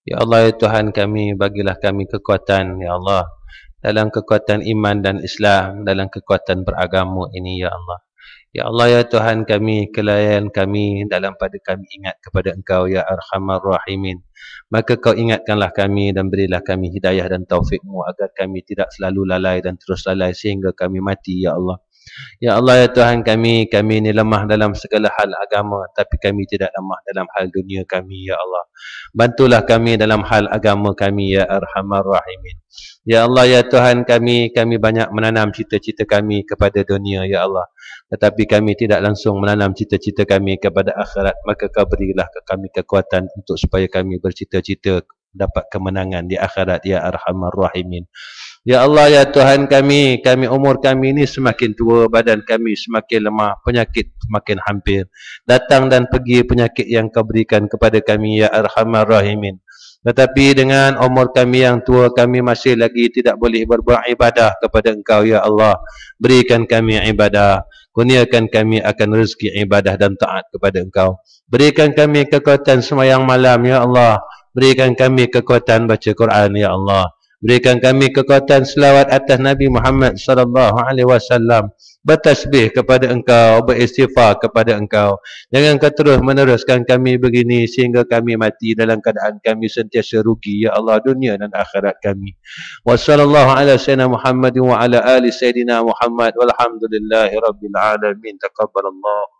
Ya Allah ya Tuhan kami, bagilah kami kekuatan ya Allah dalam kekuatan iman dan Islam, dalam kekuatan beragama ini ya Allah. Ya Allah ya Tuhan kami, kelainan kami dalam pada kami ingat kepada Engkau ya Arhamar Rahimin. Maka Kau ingatkanlah kami dan berilah kami hidayah dan taufik-Mu agar kami tidak selalu lalai dan terus lalai sehingga kami mati ya Allah. Ya Allah ya Tuhan kami ini lemah dalam segala hal agama tapi kami tidak lemah dalam hal dunia kami ya Allah. Bantulah kami dalam hal agama kami ya Arhamar Rahimin. Ya Allah ya Tuhan kami banyak menanam cita-cita kami kepada dunia ya Allah. Tetapi kami tidak langsung menanam cita-cita kami kepada akhirat. Maka Kau berilah ke kami kekuatan untuk supaya kami bercita-cita dapat kemenangan di akhirat ya Arhamar Rahimin. Ya Allah ya Tuhan kami umur kami ini semakin tua, badan kami semakin lemah, penyakit semakin hampir. Datang dan pergi penyakit yang Kau berikan kepada kami ya Arhamar Rahimin. Tetapi dengan umur kami yang tua, kami masih lagi tidak boleh berbuat ibadah kepada Engkau ya Allah. Berikan kami ibadah. Kurniakan kami akan rezeki ibadah dan taat kepada Engkau. Berikan kami kekuatan semayang malam ya Allah. Berikan kami kekuatan baca Quran ya Allah. Berikan kami kekuatan selawat atas Nabi Muhammad sallallahu alaihi wasallam. Bertasbih kepada Engkau, beristighfar kepada Engkau. Jangan Kau terus meneruskan kami begini sehingga kami mati dalam keadaan kami sentiasa rugi ya Allah dunia dan akhirat kami. Wassallallahu ala sayyidina Muhammad wa ala ali sayyidina Muhammad walhamdulillahi rabbil alamin. Taqabbalallah.